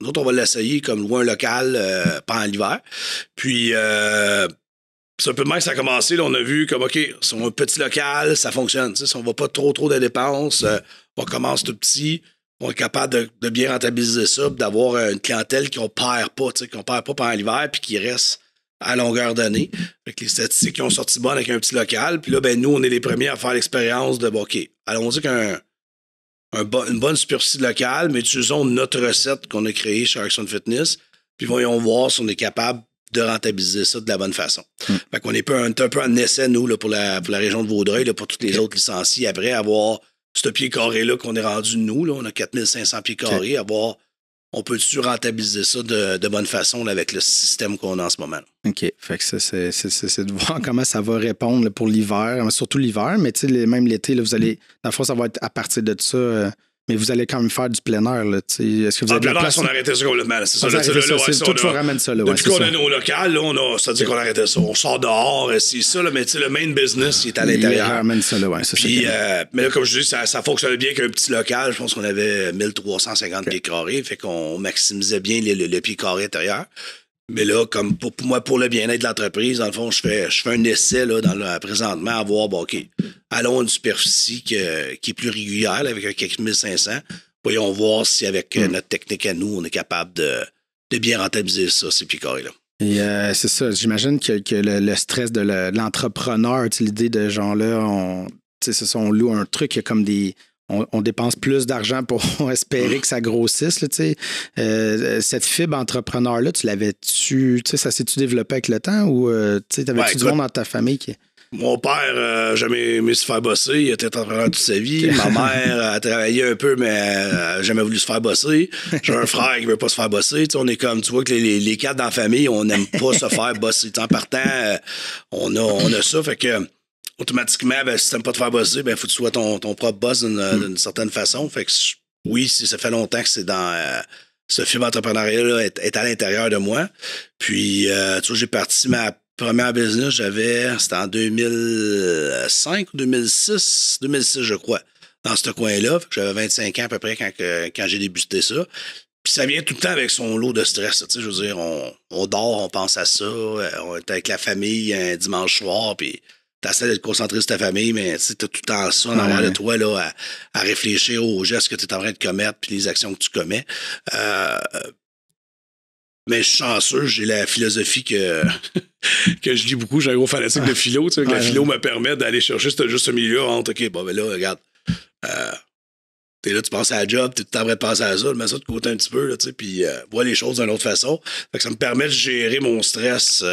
B: autres, on va l'essayer comme loin local pendant l'hiver. Puis, c'est un peu de même que ça a commencé. Là, on a vu comme, OK, c'est un petit local, ça fonctionne. Si on ne va pas trop de dépenses, on commence tout petit. On est capable de bien rentabiliser ça, d'avoir une clientèle qu'on ne perd pas pendant l'hiver puis qui reste à longueur d'année. Fait que les statistiques qui ont sorti bonnes avec un petit local. Puis là, nous, on est les premiers à faire l'expérience de, OK, allons-y une bonne superficie de local, mais utilisons notre recette qu'on a créée chez Erickson Fitness, puis voyons voir si on est capable de rentabiliser ça de la bonne façon. Fait qu'on est un peu en essai, nous, là, pour la région de Vaudreuil, là, pour tous les autres licenciés, après avoir ce pied carré-là qu'on est rendu, nous, là, on a 4500 pieds carrés, on peut-tu rentabiliser ça de bonne façon là, avec le système qu'on a en ce moment. Là.
A: OK. Fait que ça, c'est de voir comment ça va répondre là, pour l'hiver, surtout l'hiver, mais même l'été, là, vous allez, dans le fond, ça va être à partir de ça... mais vous allez quand même faire du plein air. Là, est-ce que vous avez de la place?
B: On a arrêté ça complètement. C'est ça.
A: Tout faut ramène ça. Là,
B: depuis qu'on a nos locales, là, c'est-à-dire qu'on a arrêté ça. On sort dehors, c'est ça, là, mais le main business, il est à l'intérieur.
A: Il ramène ça, là,
B: Puis, mais là, comme je dis, ça fonctionnait bien qu'un petit local. Je pense qu'on avait 1350 pieds carrés. Fait qu'on maximisait bien le pied carré intérieur. Mais là, comme pour moi, pour le bien-être de l'entreprise, dans le fond, je fais un essai là, présentement à voir, OK, allons à une superficie qui est plus régulière, là, avec un quelques 1500. Voyons voir si avec notre technique à nous, on est capable de bien rentabiliser ça, ces pieds carrés-là.
A: Et c'est ça, j'imagine que le stress de l'entrepreneur, l'idée de genre-là, on loue un truc, il y a comme des... On dépense plus d'argent pour espérer que ça grossisse. Là, cette fibre entrepreneur-là, tu l'avais-tu... Ça s'est-tu développé avec le temps ou t'avais-tu du monde dans ta famille qui...
B: Mon père n'a jamais aimé se faire bosser. Il était entrepreneur toute sa vie. Okay. Ma mère a travaillé un peu, mais n'a jamais voulu se faire bosser. J'ai un frère qui ne veut pas se faire bosser. On est comme, tu vois que les quatre dans la famille, on n'aime pas se faire bosser. En partant, on a ça. Fait que automatiquement, si tu n'aimes pas te faire bosser, il faut que tu sois ton propre boss d'une certaine façon. Fait que oui, ça fait longtemps que c'est dans ce film entrepreneurial-là est à l'intérieur de moi. Puis, tu vois, j'ai parti ma première business, c'était en 2005 ou 2006, je crois, dans ce coin-là. J'avais 25 ans à peu près quand j'ai débuté ça. Puis ça vient tout le temps avec son lot de stress. Je veux dire, on dort, on pense à ça, on est avec la famille un dimanche soir, puis t'essaies de te concentrer sur ta famille, mais tu as tout le temps ça en arrière de toi là, à réfléchir aux gestes que tu es en train de commettre puis les actions que tu commets. Mais je suis chanceux, j'ai la philosophie que je lis beaucoup. J'ai un gros fanatique de philo. La philo me permet d'aller chercher ce milieu entre, OK, bon, ben là, regarde, t'es là, tu penses à la job, t'es tout en train de penser à ça, mets ça de côté un petit peu, là, puis vois les choses d'une autre façon. Fait que ça me permet de gérer mon stress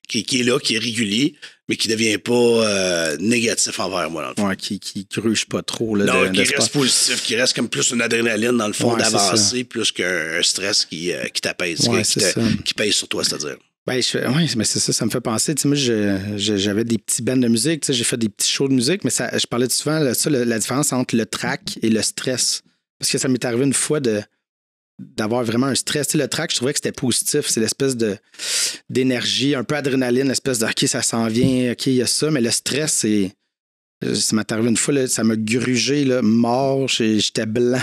B: qui est là, qui est régulier, mais qui ne devient pas négatif envers moi, dans le fond.
A: Ouais, qui gruge pas trop. Là,
B: non, qui reste positif, qui reste comme plus une adrénaline, dans le fond, d'avancer, plus qu'un stress qui t'apaise, qui pèse sur toi, c'est-à-dire.
A: Ben, oui, mais c'est ça, ça me fait penser. Tu sais, moi, j'avais des petits bands de musique, tu sais, j'ai fait des petits shows de musique, mais je parlais souvent de ça, la différence entre le track et le stress. Parce que ça m'est arrivé une fois d'avoir vraiment un stress. Tu sais, le track, je trouvais que c'était positif. C'est l'espèce d'énergie, un peu adrénaline, l'espèce de OK, ça s'en vient, OK, il y a ça. Mais le stress, ça m'est arrivé une fois, là, ça m'a grugé, là, mort. J'étais blanc,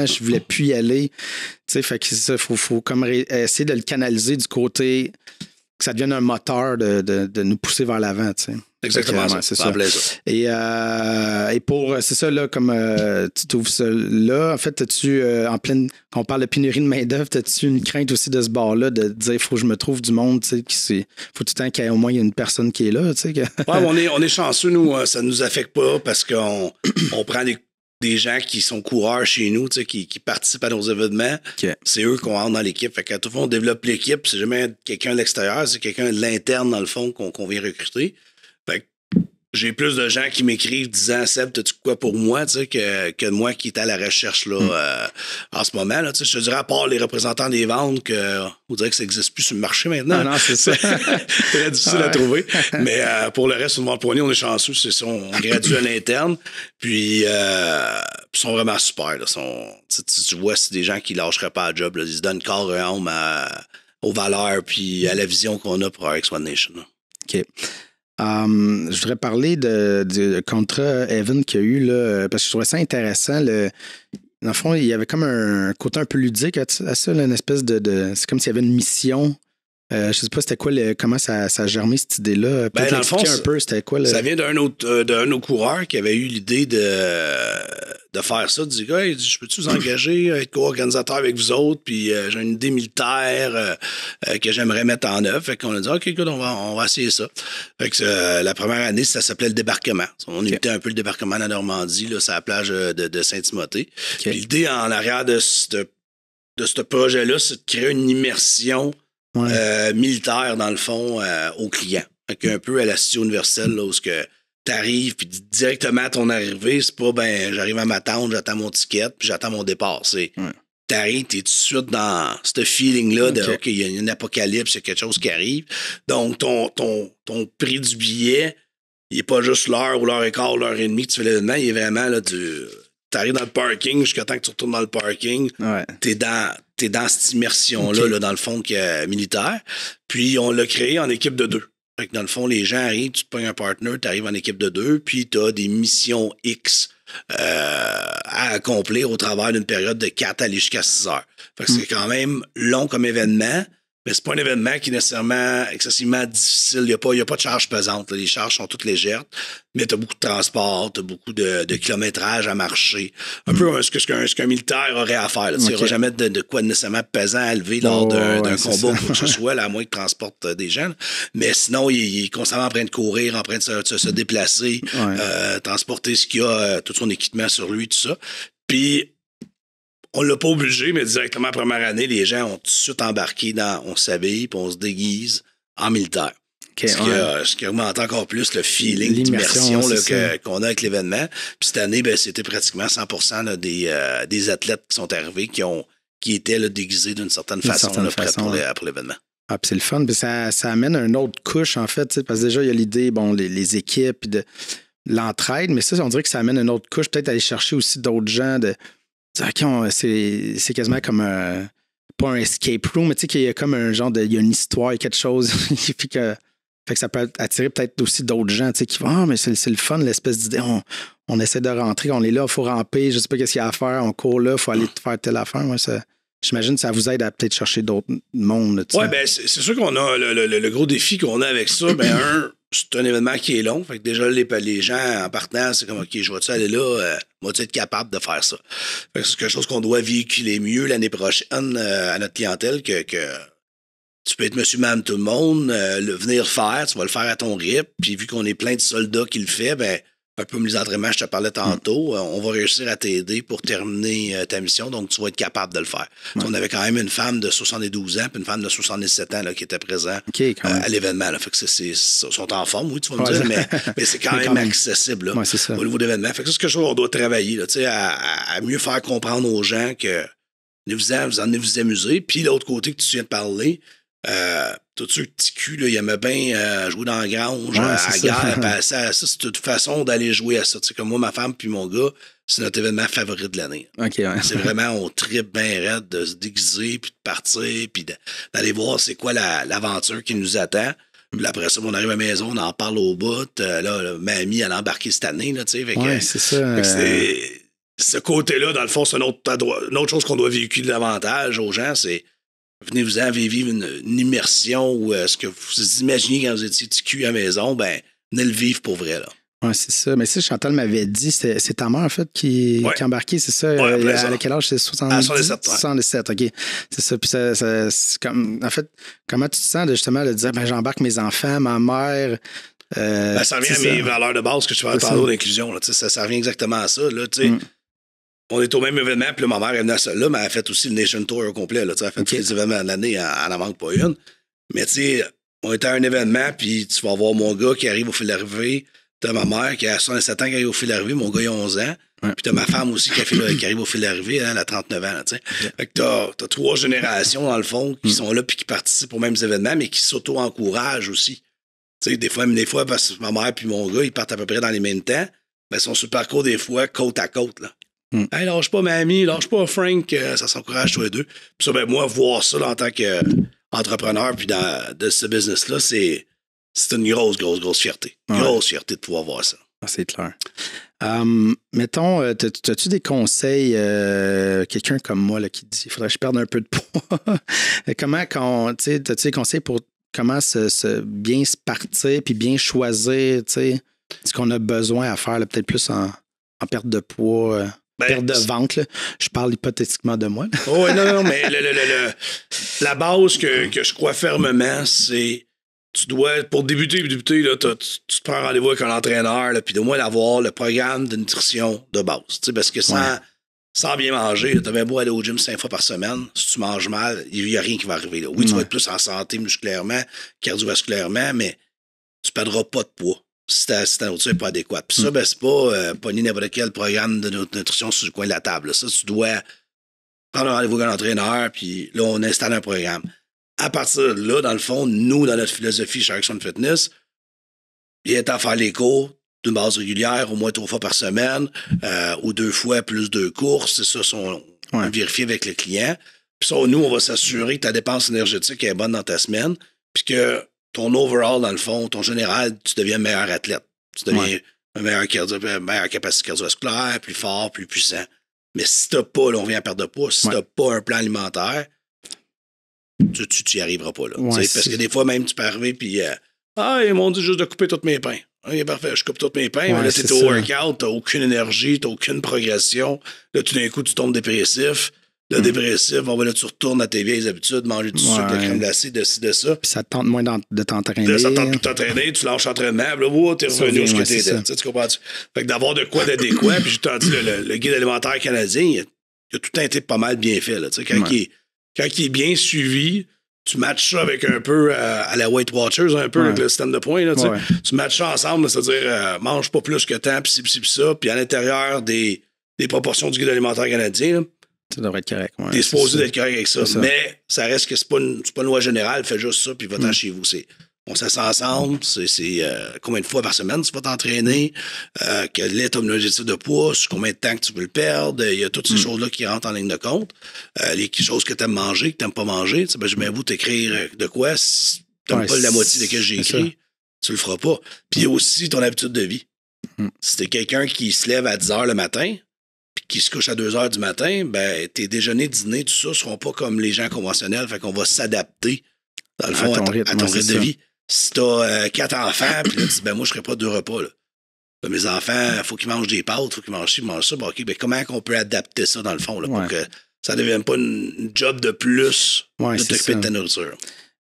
A: je voulais plus y aller. Tu sais, fait que c'est ça, faut comme essayer de le canaliser du côté que ça devienne un moteur de nous pousser vers l'avant, tu sais.
B: Exactement,
A: c'est ça. Et pour, c'est ça, là, comme tu trouves ça là, en fait, as-tu, quand on parle de pénurie de main-d'œuvre, as-tu une crainte aussi de ce bord-là, de dire, il faut que je me trouve du monde, tu sais, faut tout le temps qu'il y ait au moins une personne qui est là, tu sais.
B: Ouais, on est chanceux, nous, ça ne nous affecte pas parce qu'on prend des gens qui sont coureurs chez nous, tu sais, qui participent à nos événements. Okay. C'est eux qu'on rentre dans l'équipe. Fait qu'à tout le fond, on développe l'équipe. C'est jamais quelqu'un de l'extérieur, c'est quelqu'un de l'interne, dans le fond, qu'on vient recruter. Fait que j'ai plus de gens qui m'écrivent disant Seb, t'as-tu quoi pour moi, tu sais, que moi qui est à la recherche là, en ce moment. Là, tu sais, je te dirais, à part les représentants des ventes, on dirait que ça n'existe plus sur le marché maintenant.
A: Non, c'est ça.
B: Très difficile à trouver. Mais pour le reste, sur le poignet, on est chanceux. C'est ça, on gradue à l'interne. Puis ils sont vraiment super. Là. Tu vois, c'est des gens qui ne lâcheraient pas la job. Là. Ils se donnent corps et âme aux valeurs puis à la vision qu'on a pour RX One Nation. Là.
A: OK. Je voudrais parler du contrat Evan qu'il y a eu, là, parce que je trouvais ça intéressant. Dans le fond, il y avait comme un côté un peu ludique à ça, là, une espèce c'est comme s'il y avait une mission. Je sais pas c'était quoi comment ça a germé cette idée-là.
B: Ben, dans le fond,
A: un peu, c'était quoi,
B: ça vient d'un de nos coureurs qui avait eu l'idée de faire ça. Du gars, il dit, je peux-tu vous engager, être co-organisateur avec vous autres, puis j'ai une idée militaire que j'aimerais mettre en œuvre. Fait qu'on a dit, OK, écoute, on va essayer ça. Fait que la première année, ça s'appelait le débarquement. On imitait un peu le débarquement de la Normandie, là, sur la plage de Saint-Timothée. Okay. Puis l'idée en arrière de ce projet-là, c'est de créer une immersion militaire, dans le fond, aux clients. Un peu à la Studio Universelle, là, où t'arrives, puis directement à ton arrivée, c'est pas, j'arrive à m'attendre, j'attends mon ticket, puis j'attends mon départ. T'arrives, t'es tout de suite dans ce feeling-là de, OK, il y a une apocalypse, il y a quelque chose qui arrive. Donc, ton prix du billet, il n'est pas juste l'heure ou l'heure et quart, l'heure et demie que tu fais l'événement, il est vraiment, là, t'arrives dans le parking jusqu'à temps que tu retournes dans le parking. Ouais. T'es dans cette immersion-là, là, dans le fond, militaire. Puis, on l'a créé en équipe de 2. Fait que dans le fond, les gens arrivent, tu te pognes un partner, tu arrives en équipe de 2, puis tu as des missions X à accomplir au travers d'une période de 4 à aller jusqu'à 6 heures. Fait que c'est quand même long comme événement, mais c'est pas un événement qui est nécessairement excessivement difficile. Il n'y a pas de charge pesante. Là. Les charges sont toutes légères, mais tu as beaucoup de transport, tu as beaucoup de kilométrage à marcher. Un peu ce qu'un militaire aurait à faire. Tu n'auras jamais de quoi nécessairement pesant à lever lors d'un combat ou quoi que ce soit, là, à moins qu'il transporte des gens. Là. Mais sinon, il est constamment en train de courir, en train de se déplacer, transporter ce qu'il a, tout son équipement sur lui, tout ça. Puis, on l'a pas obligé, mais directement la première année, les gens ont tout de suite embarqué on s'habille puis on se déguise en militaire. Okay, ce qui augmente encore plus le feeling d'immersion qu'on a avec l'événement. Puis cette année, c'était pratiquement 100% là, des athlètes qui sont arrivés qui étaient là, déguisés d'une certaine façon prêts pour l'événement.
A: Ah, puis c'est le fun. Puis ça amène une autre couche, en fait, parce que déjà, il y a l'idée, les équipes, puis de l'entraide, mais ça, on dirait que ça amène une autre couche, peut-être aller chercher aussi d'autres gens c'est quasiment comme pas un escape room, mais tu sais qu'il y a comme un genre il y a une histoire, il y a quelque chose. Fait que ça peut attirer peut-être aussi d'autres gens, tu sais, qui vont, mais c'est le fun, l'espèce d'idée. On essaie de rentrer, on est là, il faut ramper, je sais pas qu'est-ce qu'il y a à faire, on court là, il faut aller faire telle affaire. Moi, j'imagine que ça vous aide à peut-être chercher d'autres mondes.
B: Oui, c'est sûr qu'on a le gros défi qu'on a avec ça. C'est un événement qui est long. Fait que déjà, les gens en partant, c'est comme, OK, je vais-tu aller là? Moi, tu être capable de faire ça. Fait que c'est quelque chose qu'on doit véhiculer mieux l'année prochaine à notre clientèle que tu peux être monsieur, madame, tout le monde, venir faire, tu vas le faire à ton rythme. Puis vu qu'on est plein de soldats qui le fait, un peu comme les entraînements, je te parlais tantôt, on va réussir à t'aider pour terminer ta mission, donc tu vas être capable de le faire. On avait quand même une femme de 72 ans puis une femme de 77 ans là, qui était présente à l'événement. Là. Fait que ils sont en forme, oui, tu vas me dire, mais c'est quand même accessible là, au niveau d'événement. Fait que c'est quelque chose qu'on doit travailler là, à mieux faire comprendre aux gens que vous en venez vous amuser. Puis l'autre côté que tu viens de parler, Tout sûr, petit cul, là, il aimait bien jouer dans la grange, à la guerre, passer à ça. C'est une façon d'aller jouer à ça. Tu sais, comme moi, ma femme puis mon gars, c'est notre événement favori de l'année.
A: Okay, ouais.
B: C'est vraiment, on tripe bien raide de se déguiser, puis de partir, puis d'aller voir c'est quoi l'aventure qui nous attend. Puis après ça, on arrive à la maison, on en parle au bout. Là, mamie, elle a embarqué cette année. Là, tu sais,
A: c'est ça.
B: Ce côté-là, dans le fond, c'est une autre chose qu'on doit véhiculer davantage aux gens, c'est venez-vous-en vivre une immersion où ce que vous imaginez quand vous étiez petit cul à la maison, ben, venez le vivre pour vrai, là.
A: Oui, c'est ça. Mais ça, Chantal m'avait dit, c'est ta mère, en fait, qui embarquait, c'est ça? À quel âge? C'est 70?
B: 77,
A: 77, OK. C'est ça. Puis ça c'est comme, en fait, comment tu te sens justement de dire, ben, j'embarque mes enfants, ma mère...
B: ça revient à mes valeurs de base que tu vas parler d'inclusion. Ça revient exactement à ça. Là, on est au même événement, puis là, ma mère est venue à ça là, mais elle a fait aussi le Nation Tour au complet. Là, elle a fait tous les événements de l'année, elle n'en manque pas une. Mais tu sais, on était à un événement, puis tu vas voir mon gars qui arrive au fil d'arrivée. T'as ma mère qui a 67 ans qui arrive au fil d'arrivée, mon gars il a 11 ans. Puis t'as ma femme aussi qui arrive au fil d'arrivée, elle a 39 ans. Là, fait que t'as 3 générations, dans le fond, qui sont là puis qui participent aux mêmes événements, mais qui s'auto-encouragent aussi. T'sais, des fois, parce que ma mère puis mon gars, ils partent à peu près dans les mêmes temps, mais ils sont sur le parcours des fois côte à côte. Là. Hey, lâche pas mamie, lâche pas Frank, ça s'encourage tous les deux. Puis ça, ben moi, voir ça là, en tant qu'entrepreneur puis de ce business-là, c'est une grosse fierté. Grosse fierté de pouvoir voir ça.
A: Ah, c'est clair. Mettons, as-tu des conseils, quelqu'un comme moi là, qui dit il faudrait que je perde un peu de poids? As-tu des conseils pour comment bien se partir puis bien choisir ce qu'on a besoin à faire, là, peut-être plus en perte de poids? Perte de ventre, là. Je parle hypothétiquement de moi.
B: Oh, non, mais la base que je crois fermement, c'est tu dois, pour débuter, là, tu te prends rendez-vous avec un entraîneur, puis au moins d'avoir le programme de nutrition de base. Parce que sans bien manger, tu as bien beau aller au gym 5 fois par semaine, si tu manges mal, il n'y a rien qui va arriver. Là. Oui, tu vas être plus en santé musculairement, cardiovasculairement, mais tu ne perdras pas de poids si ta nourriture n'est pas adéquate. Puis ça, c'est pas ni n'importe quel programme de nutrition sur le coin de la table. Là. Ça, tu dois prendre un rendez-vous avec un entraîneur, puis là, on installe un programme. À partir de là, dans le fond, nous, dans notre philosophie chez Action Fitness, il est à faire les cours d'une base régulière, au moins 3 fois par semaine, ou 2 fois plus 2 courses. C'est ça, on vérifie avec le client. Puis ça, nous, on va s'assurer que ta dépense énergétique est bonne dans ta semaine, puis que ton overall, dans le fond, ton général, tu deviens meilleur athlète. Tu deviens un meilleure capacité cardiovasculaire, plus fort, plus puissant. Mais si t'as pas, là, on vient à perdre de poids, si t'as pas un plan alimentaire, tu y arriveras pas. Là, parce que des fois, même, tu peux arriver puis ils m'ont dit juste de couper tous mes pains. OK, parfait, je coupe tous mes pains, mais là, t'es au workout, t'as aucune énergie, t'as aucune progression. Là, tout d'un coup, tu tombes dépressif. Le dépressif, là, tu retournes à tes vieilles habitudes, manger du sucre, de la crème glacée, de ci, de ça.
A: Puis ça te tente moins de t'entraîner.
B: Ça te tente de t'entraîner, tu lâches l'entraînement, là, t'es revenu où tu étais. Tu comprends-tu? Fait que d'avoir de quoi d'adéquat, puis je t'en dis, le guide alimentaire canadien, il a tout un été pas mal bien fait. Là, quand il est bien suivi, tu matches ça avec un peu à la Weight Watchers, un peu avec le système de points. Là, tu matches ça ensemble, c'est-à-dire mange pas plus que tant, puis ça, puis à l'intérieur des proportions du guide alimentaire canadien, là,
A: ça devrait être correct.
B: T'es supposé d'être correct avec ça. Mais ça reste que c'est pas une loi générale. Fais juste ça, puis va-t'en chez vous. On s'assied ensemble. C'est combien de fois par semaine tu vas t'entraîner? Quel est ton objectif de poids? Sur combien de temps que tu veux le perdre? Il y a toutes ces choses-là qui rentrent en ligne de compte. Les choses que tu aimes manger, que tu n'aimes pas manger. J'ai bien beau t'écrire de quoi. Si tu n'aimes pas la moitié de ce que j'ai écrit, tu le feras pas. Puis il y a aussi ton habitude de vie. Si t'es quelqu'un qui se lève à 10 h le matin, puis qui se couche à 2 h du matin, ben tes déjeuners, dîners, tout ça ne seront pas comme les gens conventionnels. Fait qu'on va s'adapter, dans le fond, à ton rythme de vie. Si t'as 4 enfants, puis là, tu dis, ben moi, je ne ferai pas 2 repas. Là. Ben, mes enfants, il faut qu'ils mangent des pâtes, il faut qu'ils mangent ci, ils mangent ça. Ben, OK, ben comment on peut adapter ça, dans le fond, là, pour que ça ne devienne pas une job de plus de t'occuper de ta nourriture?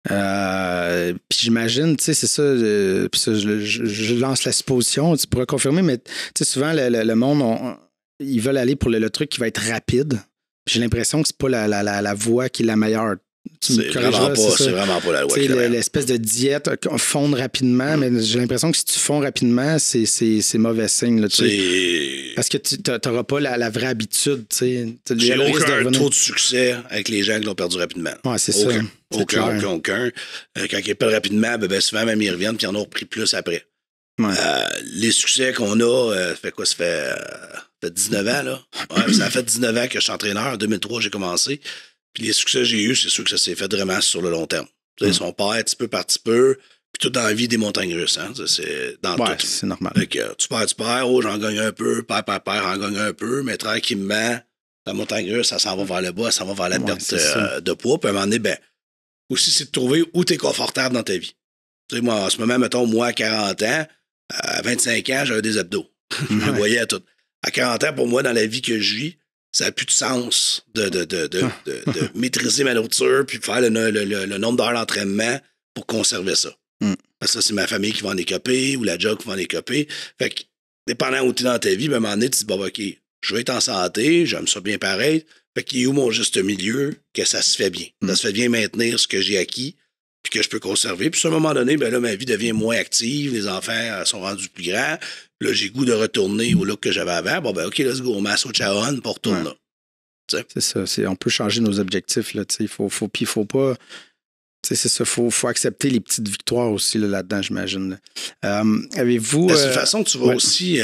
A: Puis j'imagine, tu sais, c'est ça, puis ça, je lance la supposition, tu pourras confirmer, mais tu sais, souvent, le monde... ils veulent aller pour le truc qui va être rapide. J'ai l'impression que c'est pas la voie qui est la meilleure.
B: C'est vraiment pas la loi.
A: L'espèce de diète, fondre rapidement, mais j'ai l'impression que si tu fonds rapidement, c'est mauvais signe. Là, parce que tu n'auras pas la vraie habitude.
B: J'ai aucun taux de succès avec les gens qui l'ont perdu rapidement.
A: Ouais, c'est ça.
B: Aucun. Quand ils perdent rapidement, souvent, même ils reviennent et ils en ont repris plus après.
A: Ouais.
B: Les succès qu'on a, ça fait 19 ans, là. Ouais, ça fait 19 ans que je suis entraîneur. En 2003, j'ai commencé. Puis les succès que j'ai eus, c'est sûr que ça s'est fait vraiment sur le long terme. Ils sont pas petit peu par petit peu. Puis tout dans la vie des montagnes russes. Hein? C'est dans tout.
A: C'est normal.
B: Fait que, tu perds. Oh, j'en gagne un peu. Perds, j'en gagne un peu. Mais tranquillement, la montagne russe, ça s'en va vers le bas. Ça va vers la perte de poids. Puis à un moment donné, aussi, c'est de trouver où tu es confortable dans ta vie. Tu sais, moi, en ce moment, mettons, moi, à 40 ans, à 25 ans, j'avais des abdos. Je me voyais à tout. À 40 ans, pour moi, dans la vie que je vis, ça n'a plus de sens de maîtriser ma nourriture puis faire le nombre d'heures d'entraînement pour conserver ça. Parce que ça, c'est ma famille qui va en écoper ou la job qui va en écoper. Fait que, dépendant où tu es dans ta vie, à un moment donné, tu te dis, OK, je vais être en santé, j'aime ça bien pareil. Fait qu'il est où mon juste milieu que ça se fait bien? Ça se fait bien maintenir ce que j'ai acquis puis que je peux conserver. Puis à un moment donné, là, ma vie devient moins active, les enfants sont rendus plus grands. Là, j'ai goût de retourner au look que j'avais avant. OK, let's go, on met au chaon pour retourner là. T'sais?
A: C'est ça. On peut changer nos objectifs. Là, il faut pas. C'est ça, faut accepter les petites victoires aussi là-dedans, j'imagine. Avez-vous.
B: C'est une façon que tu vas aussi.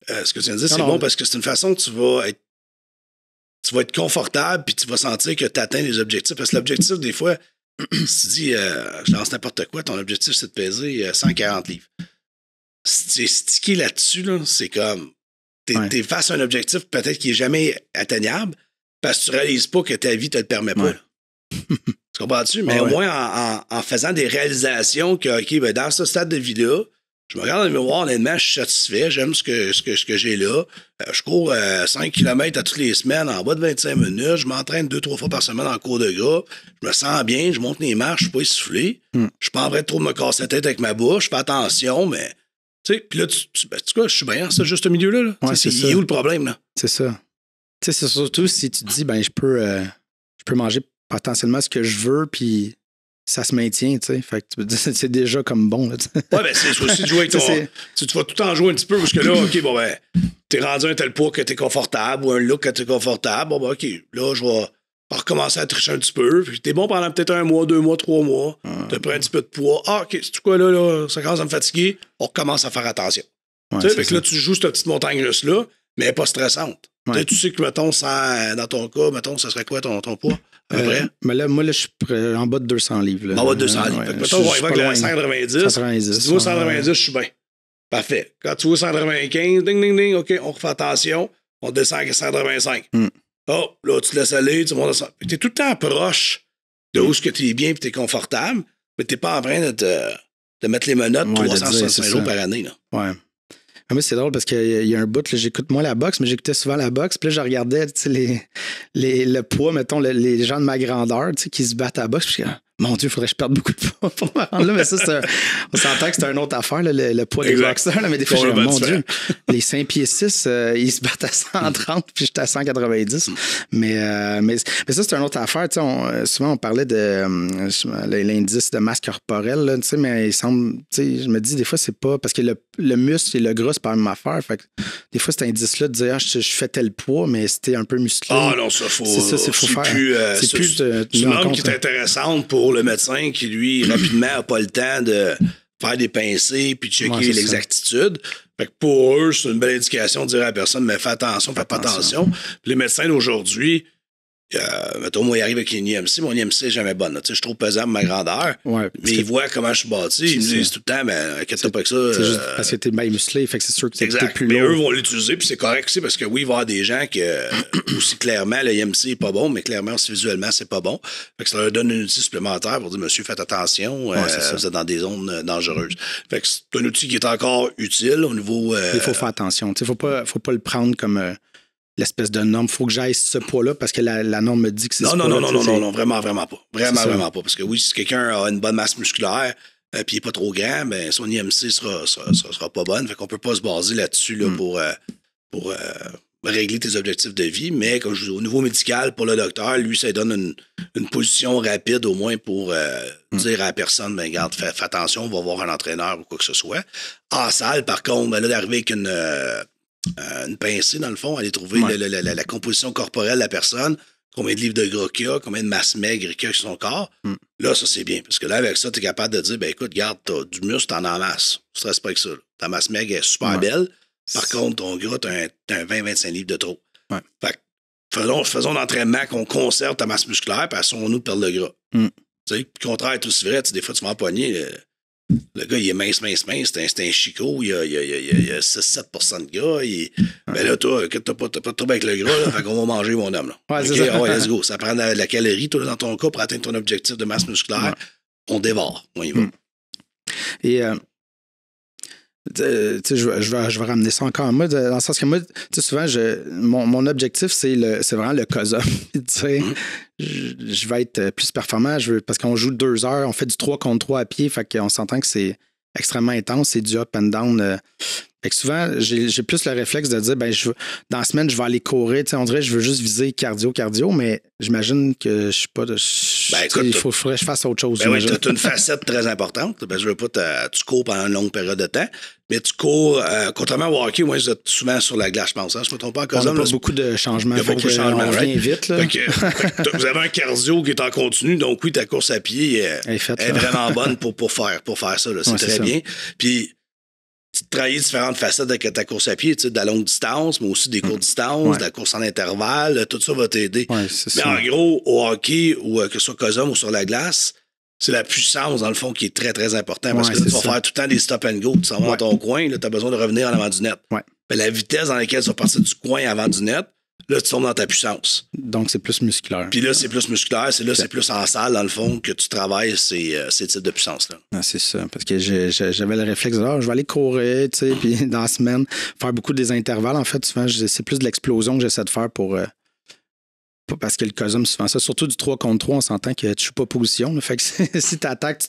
B: Ce que tu viens de dire, c'est bon parce que c'est une façon que tu vas être confortable puis tu vas sentir que tu atteins les objectifs. Parce que l'objectif, des fois, si tu dis, je lance n'importe quoi, ton objectif, c'est de peser 140 livres. Si tu es stické là-dessus, là, c'est comme, t'es face à un objectif peut-être qui n'est jamais atteignable parce que tu ne réalises pas que ta vie ne te le permet pas. Tu comprends-tu? Mais au moins, en faisant des réalisations que, OK, dans ce stade de vie-là, je me regarde dans le miroir, honnêtement, je suis satisfait, j'aime ce que j'ai là. Je cours 5 km à toutes les semaines en bas de 25 minutes. Je m'entraîne 2-3 fois par semaine en cours de gras. Je me sens bien, je monte les marches, je ne suis pas essoufflé. Je ne suis pas en train de trop me casser la tête avec ma bouche, je fais attention, mais... Tu sais, puis là, tu vois, je suis bien, c'est juste au milieu-là. Là.
A: Ouais,
B: c'est où le problème, là?
A: C'est ça. Tu sais, c'est surtout si tu te dis, je peux manger potentiellement ce que je veux, puis ça se maintient, tu sais. Fait que c'est déjà comme bon, là.
B: C'est aussi de jouer avec ton... Tu vas tout en jouer un petit peu, parce que là, OK, t'es rendu à un tel poids que t'es confortable, ou un look que t'es confortable. OK, là, je vais recommencer à tricher un petit peu. Puis t'es bon pendant peut-être 1 mois, 2 mois, 3 mois. T'as pris un petit peu de poids. OK, c'est quoi là, ça commence à me fatiguer. On recommence à faire attention. Fait que là, tu joues cette petite montagne russe-là, mais elle n'est pas stressante. Tu sais que, mettons, dans ton cas, mettons, ça serait quoi ton poids?
A: Mais là, moi, je suis en bas de 200 livres. Là.
B: En bas de 200 livres. Fait que, mettons, on va avec 190. Si tu vois 190, je suis bien. Parfait. Quand tu vois 195, ding, ding, ding, OK, on refait attention. On descend à 185. Oh, là, tu te laisses aller, tu montes à 100. Tu es tout le temps proche de où est-ce que tu es bien et tu es confortable, mais tu n'es pas en train de mettre les menottes 365 jours par année. Là.
A: Ouais. Moi, c'est drôle parce qu'il y a un bout, là, j'écoute moins la boxe, mais j'écoutais souvent la boxe. Puis là, je regardais le poids, mettons, les gens de ma grandeur qui se battent à la boxe. Puis mon Dieu, il faudrait que je perde beaucoup de poids pour me rendre là. Mais ça, on s'entend que c'est une autre affaire, là, le poids des boxeurs. Là, mais des fois, je dis, mon Dieu, les 5 pieds 6, ils se battent à 130, puis j'étais à 190. Mais ça, c'est une autre affaire. Souvent, on parlait de l'indice de masse corporelle, là, mais il semble, je me dis, des fois, c'est pas. Parce que le muscle et le gras, c'est pas la même affaire. Fait que, des fois, cet indice-là de dire, je fais tel poids, mais c'était un peu musclé.
B: Ah non, ça, faut.
A: C'est faire. C'est plus
B: une norme qui est intéressante pour le médecin qui, lui, rapidement, n'a pas le temps de faire des pincées puis de checker l'exactitude. Fait que pour eux, c'est une belle indication de dire à la personne, mais fais attention, fais pas attention. Puis les médecins d'aujourd'hui, mettons, moi, il arrive avec une IMC, mon IMC n'est jamais bonne. Je suis trop pesant pour ma grandeur. Ouais, mais ils voient comment je suis bâti. Ils me disent tout le temps, inquiète-toi pas que ça.
A: C'est juste parce que t'es bien musclé, fait que c'est sûr que t'es plus
B: lourd. Mais eux
A: vont
B: l'utiliser, puis c'est correct aussi, parce que oui, il va y avoir des gens qui, aussi clairement, le IMC n'est pas bon, mais clairement, aussi visuellement, c'est pas bon. Fait que ça leur donne un outil supplémentaire pour dire, monsieur, faites attention, vous êtes dans des zones dangereuses. Fait que c'est un outil qui est encore utile au niveau.
A: Il faut faire attention. Il faut pas le prendre comme. L'espèce de norme. Il faut que j'aille ce poids-là parce que la norme me dit que c'est
B: non, vraiment pas. Vraiment pas. Parce que oui, si quelqu'un a une bonne masse musculaire puis il n'est pas trop grand, ben son IMC sera pas bonne. Fait qu'on peut pas se baser là-dessus là, pour régler tes objectifs de vie, mais comme je dis, au niveau médical, pour le docteur, lui, ça lui donne une position rapide au moins pour dire à la personne, ben regarde, fais attention, on va voir un entraîneur ou quoi que ce soit. En salle, par contre, ben là, d'arriver avec une pincée, dans le fond, aller trouver la composition corporelle de la personne, combien de livres de gras qu'il y a, combien de masse maigre qu'il y a sur son corps. Là, ça, c'est bien. Parce que là, avec ça, tu es capable de dire, ben écoute, regarde, t'as du muscle, t'en as en masse. Ne stresse pas avec ça. Là. Ta masse maigre est super belle. Par contre, ton gras, t'as un 20-25 livres de trop. Fait que faisons l'entraînement qu'on conserve ta masse musculaire, puis assons-nous de perdre le gras. Tu sais, le contraire est aussi vrai. Des fois, tu vas empoigner. Le gars, il est mince. C'est un chicot. Il y a 6-7% de gras. Ben là, toi, t'as pas de trouble avec le gras. Là, fait qu'on va manger, mon homme. Là.
A: Ouais, c'est ça.
B: Let's go. Ça prend de la calorie, toi, dans ton cas, pour atteindre ton objectif de masse musculaire. On dévore. On y va.
A: Et je vais ramener ça encore. Moi, dans le sens que moi, souvent, mon objectif, c'est vraiment le COSOM. Je vais être plus performant parce qu'on joue 2 heures, on fait du 3 contre 3 à pied, fait qu'on s'entend que c'est extrêmement intense, c'est du up and down. Fait que souvent, j'ai plus le réflexe de dire, dans la semaine, je vais aller courir. On dirait que je veux juste viser cardio, mais j'imagine que je suis pas de. Il faudrait que je fasse autre chose.
B: Ben oui, tu as une facette très importante. Ben, je veux pas, tu cours pendant une longue période de temps, mais tu cours, contrairement au hockey, moi, je suis souvent sur la glace, je pense. Hein? Je me trompe pas en COSOM.
A: Il y a pas beaucoup de changements.
B: Il y a beaucoup de changements.
A: On vient vite. Là.
B: Vous avez un cardio qui est en continu, donc oui, ta course à pied est vraiment bonne pour faire ça. Là. C'est très bien. Puis, tu travailles différentes facettes de ta course à pied, de la longue distance, mais aussi des courtes distances, de la course en intervalle, tout ça va t'aider. Mais en gros, au hockey, ou que ce soit COSOM ou sur la glace, c'est la puissance, dans le fond, qui est très, très important. Parce que là, tu vas faire tout le temps des stop and go. Tu s'en vas dans ton coin, tu as besoin de revenir en avant du net. Mais la vitesse dans laquelle tu vas passer du coin avant du net, là, tu tombes dans ta puissance.
A: Donc, c'est plus musculaire.
B: Puis là, c'est plus musculaire. C'est plus en salle, dans le fond, que tu travailles ces types de puissance-là.
A: Ah, c'est ça. Parce que j'avais le réflexe de je vais aller courir, tu sais, puis dans la semaine, faire beaucoup des intervalles. En fait, souvent, c'est plus de l'explosion que j'essaie de faire pour parce que le COSOM, souvent ça. Surtout du 3 contre 3, on s'entend que tu joues pas position. Là. Fait que si tu attaques,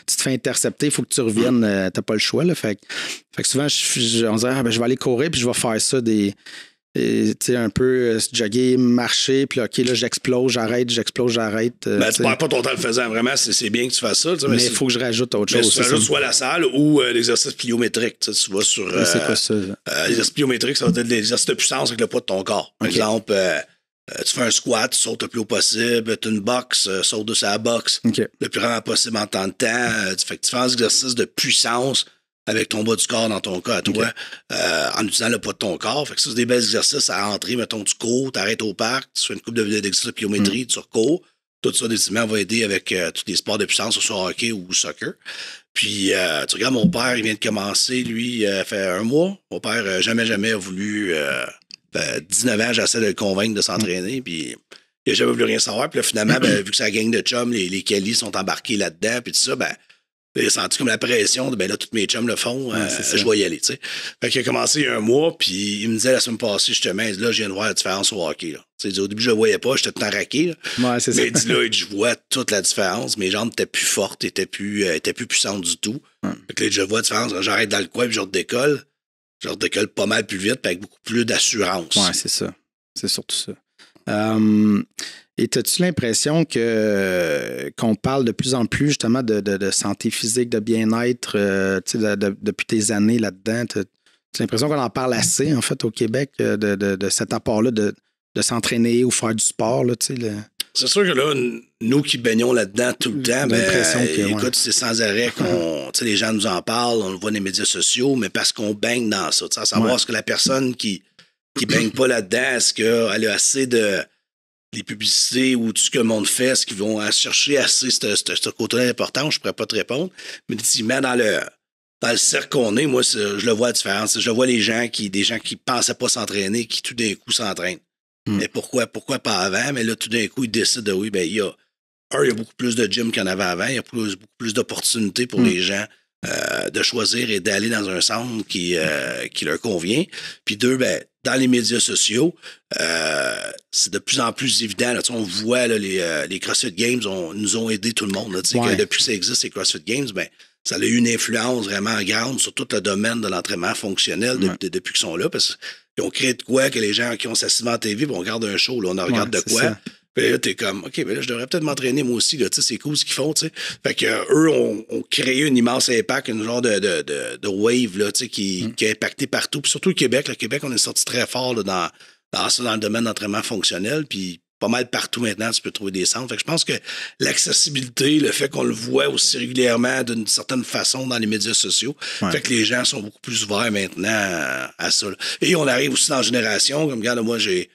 A: tu te fais intercepter, il faut que tu reviennes. T'as pas le choix. Là. Fait que souvent, on dirait, je vais aller courir, puis je vais faire ça un peu jogger, marcher, puis OK, là, j'explose, j'arrête.
B: Tu perds pas ton temps le faisant, vraiment, c'est bien que tu fasses ça.
A: Mais il faut que je rajoute autre chose.
B: Tu rajoutes soit la salle ou l'exercice pliométrique. Tu vas sur.
A: C'est quoi ça?
B: L'exercice pliométrique, ça va être l'exercice de puissance avec le poids de ton corps. Par exemple, tu fais un squat, tu sautes le plus haut possible, tu as une boxe, saute de sa boxe le plus rapidement possible en temps de temps. Fait que tu fais un exercice de puissance avec ton bas du corps dans ton cas à toi, en utilisant le poids de ton corps. Fait que ça, c'est des belles exercices à entrer. Mettons, tu cours, tu arrêtes au parc, tu fais une couple d'exercices de pliométrie, tu recours. Tout ça, décidément, va aider avec tous les sports de puissance, soit hockey ou soccer. Puis, tu regardes, mon père, il vient de commencer, lui, fait 1 mois. Mon père, jamais a voulu... 19 ans, j'essaie de le convaincre de s'entraîner, puis il n'a jamais voulu rien savoir. Puis là, finalement, vu que sa gang de chums, les Kelly sont embarqués là-dedans, puis tout ça, il a senti comme la pression de, là, tous mes chums le font, je vais y aller, tu sais. Fait qu'il a commencé il y a 1 mois, puis il me disait la semaine passée, justement, là, je viens de voir la différence au hockey, là. Tu sais, au début, je le voyais pas, j'étais tout enraqué, là.
A: Ouais, c'est ça.
B: Mais il dit, là, je vois toute la différence. Mes jambes étaient plus fortes, étaient plus puissantes du tout. Fait que là, je vois la différence. Quand j'arrête dans le coin, puis je redécolle. Je redécolle pas mal plus vite, avec beaucoup plus d'assurance.
A: Ouais, c'est ça. C'est surtout ça. Et as-tu l'impression qu'on parle de plus en plus justement de santé physique, de bien-être depuis tes années là-dedans? Tu as l'impression qu'on en parle assez, en fait, au Québec, de cet apport-là de s'entraîner ou faire du sport? Là,
B: C'est sûr que là, nous qui baignons là-dedans tout le temps, écoute, c'est sans arrêt qu'on. Les gens nous en parlent, on le voit dans les médias sociaux, mais parce qu'on baigne dans ça. À savoir, est-ce que la personne qui baigne pas là-dedans, est-ce qu'elle a assez de. Les publicités ou tout ce que le monde fait, est-ce qu'ils vont chercher assez ce côté-là important? Je ne pourrais pas te répondre. Mais effectivement, dans le cercle qu'on est, moi, je le vois la différence. Je vois des gens qui pensaient pas s'entraîner, qui tout d'un coup s'entraînent. Mais pourquoi pas avant? Mais là, tout d'un coup, ils décident il y a beaucoup plus de gyms qu'il y en avait avant. Il y a beaucoup plus d'opportunités pour les gens de choisir et d'aller dans un centre qui leur convient. Puis 2, dans les médias sociaux, c'est de plus en plus évident. Là, on voit là, les CrossFit Games nous ont aidé tout le monde. Là, que depuis que ça existe, les CrossFit Games, ça a eu une influence vraiment grande sur tout le domaine de l'entraînement fonctionnel depuis qu'ils sont là, parce qu'ils ont créé de quoi que les gens qui ont s'assis devant la TV, on regarde un show, là, on regarde de quoi. Ça. Puis là, t'es comme, OK, ben là, je devrais peut-être m'entraîner moi aussi, là, tu sais, c'est cool ce qu'ils font, tu sais. Fait que eux ont créé une immense impact, une genre de wave, là, tu sais, qui a impacté partout. Puis surtout le Québec. Le Québec, on est sorti très fort là, dans le domaine d'entraînement fonctionnel. Puis pas mal partout maintenant, tu peux trouver des centres. Fait que je pense que l'accessibilité, le fait qu'on le voit aussi régulièrement d'une certaine façon dans les médias sociaux, fait que les gens sont beaucoup plus ouverts maintenant à ça. Là. Et on arrive aussi dans la génération, comme regarde, moi, j'ai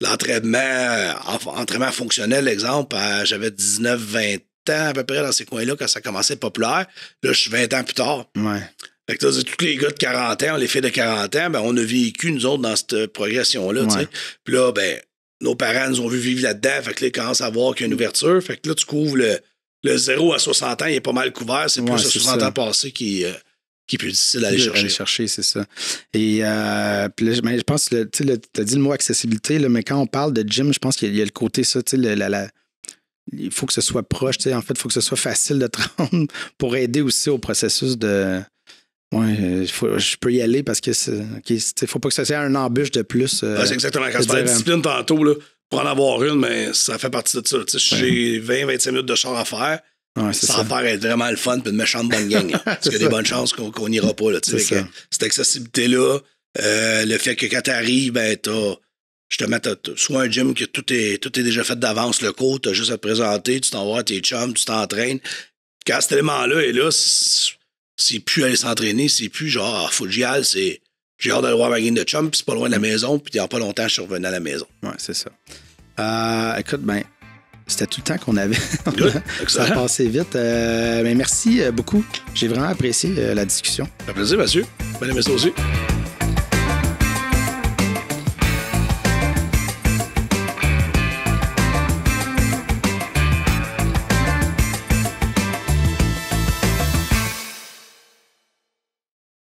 B: entraînement fonctionnel, exemple, j'avais 19-20 ans à peu près dans ces coins-là quand ça commençait à être populaire. Là, je suis 20 ans plus tard.
A: Ouais.
B: Fait que tous les gars de 40 ans, les filles de 40 ans, ben, on a vécu, nous autres, dans cette progression-là. Ouais. Puis là, ben, nos parents nous ont vu vivre là-dedans. Fait que là, ils commencent à voir qu'il y a une ouverture. Fait que là, tu couvres le 0 à 60 ans, il est pas mal couvert. C'est plus le 60 ans passés qui est plus difficile d'aller chercher. Aller
A: chercher, c'est ça. Et puis là, je pense que tu as dit le mot accessibilité, là, mais quand on parle de gym, je pense qu'il y a le côté ça, tu sais, il faut que ce soit proche. En fait, il faut que ce soit facile de te rendre pour aider aussi au processus de... Oui, je peux y aller parce que il faut pas que ça soit un embûche de plus.
B: C'est exactement. Quand tu parles de discipline tantôt, là, pour en avoir une, mais ça fait partie de ça. Si j'ai 20-25 minutes de char à faire, ça va faire être vraiment le fun et une méchante bonne gang. Parce qu'il y a des bonnes chances qu'on n'ira pas. Là, cette accessibilité-là, le fait que quand tu arrives, ben, justement, t'as soit un gym que tout est déjà fait d'avance, le cours, tu as juste à te présenter, tu t'envoies tes chums, tu t'entraînes. Quand cet élément-là est là, c'est plus aller s'entraîner, c'est plus genre, faut que j'y aille, c'est j'ai hâte d'aller voir ma game de chum, puis c'est pas loin de la maison, puis il n'y a pas longtemps, je suis revenu à la maison.
A: Oui, c'est ça. Écoute, c'était tout le temps qu'on avait. Ça a passé vite. Mais merci beaucoup. J'ai vraiment apprécié la discussion.
B: Ça fait plaisir, monsieur. Bien aimé ça aussi.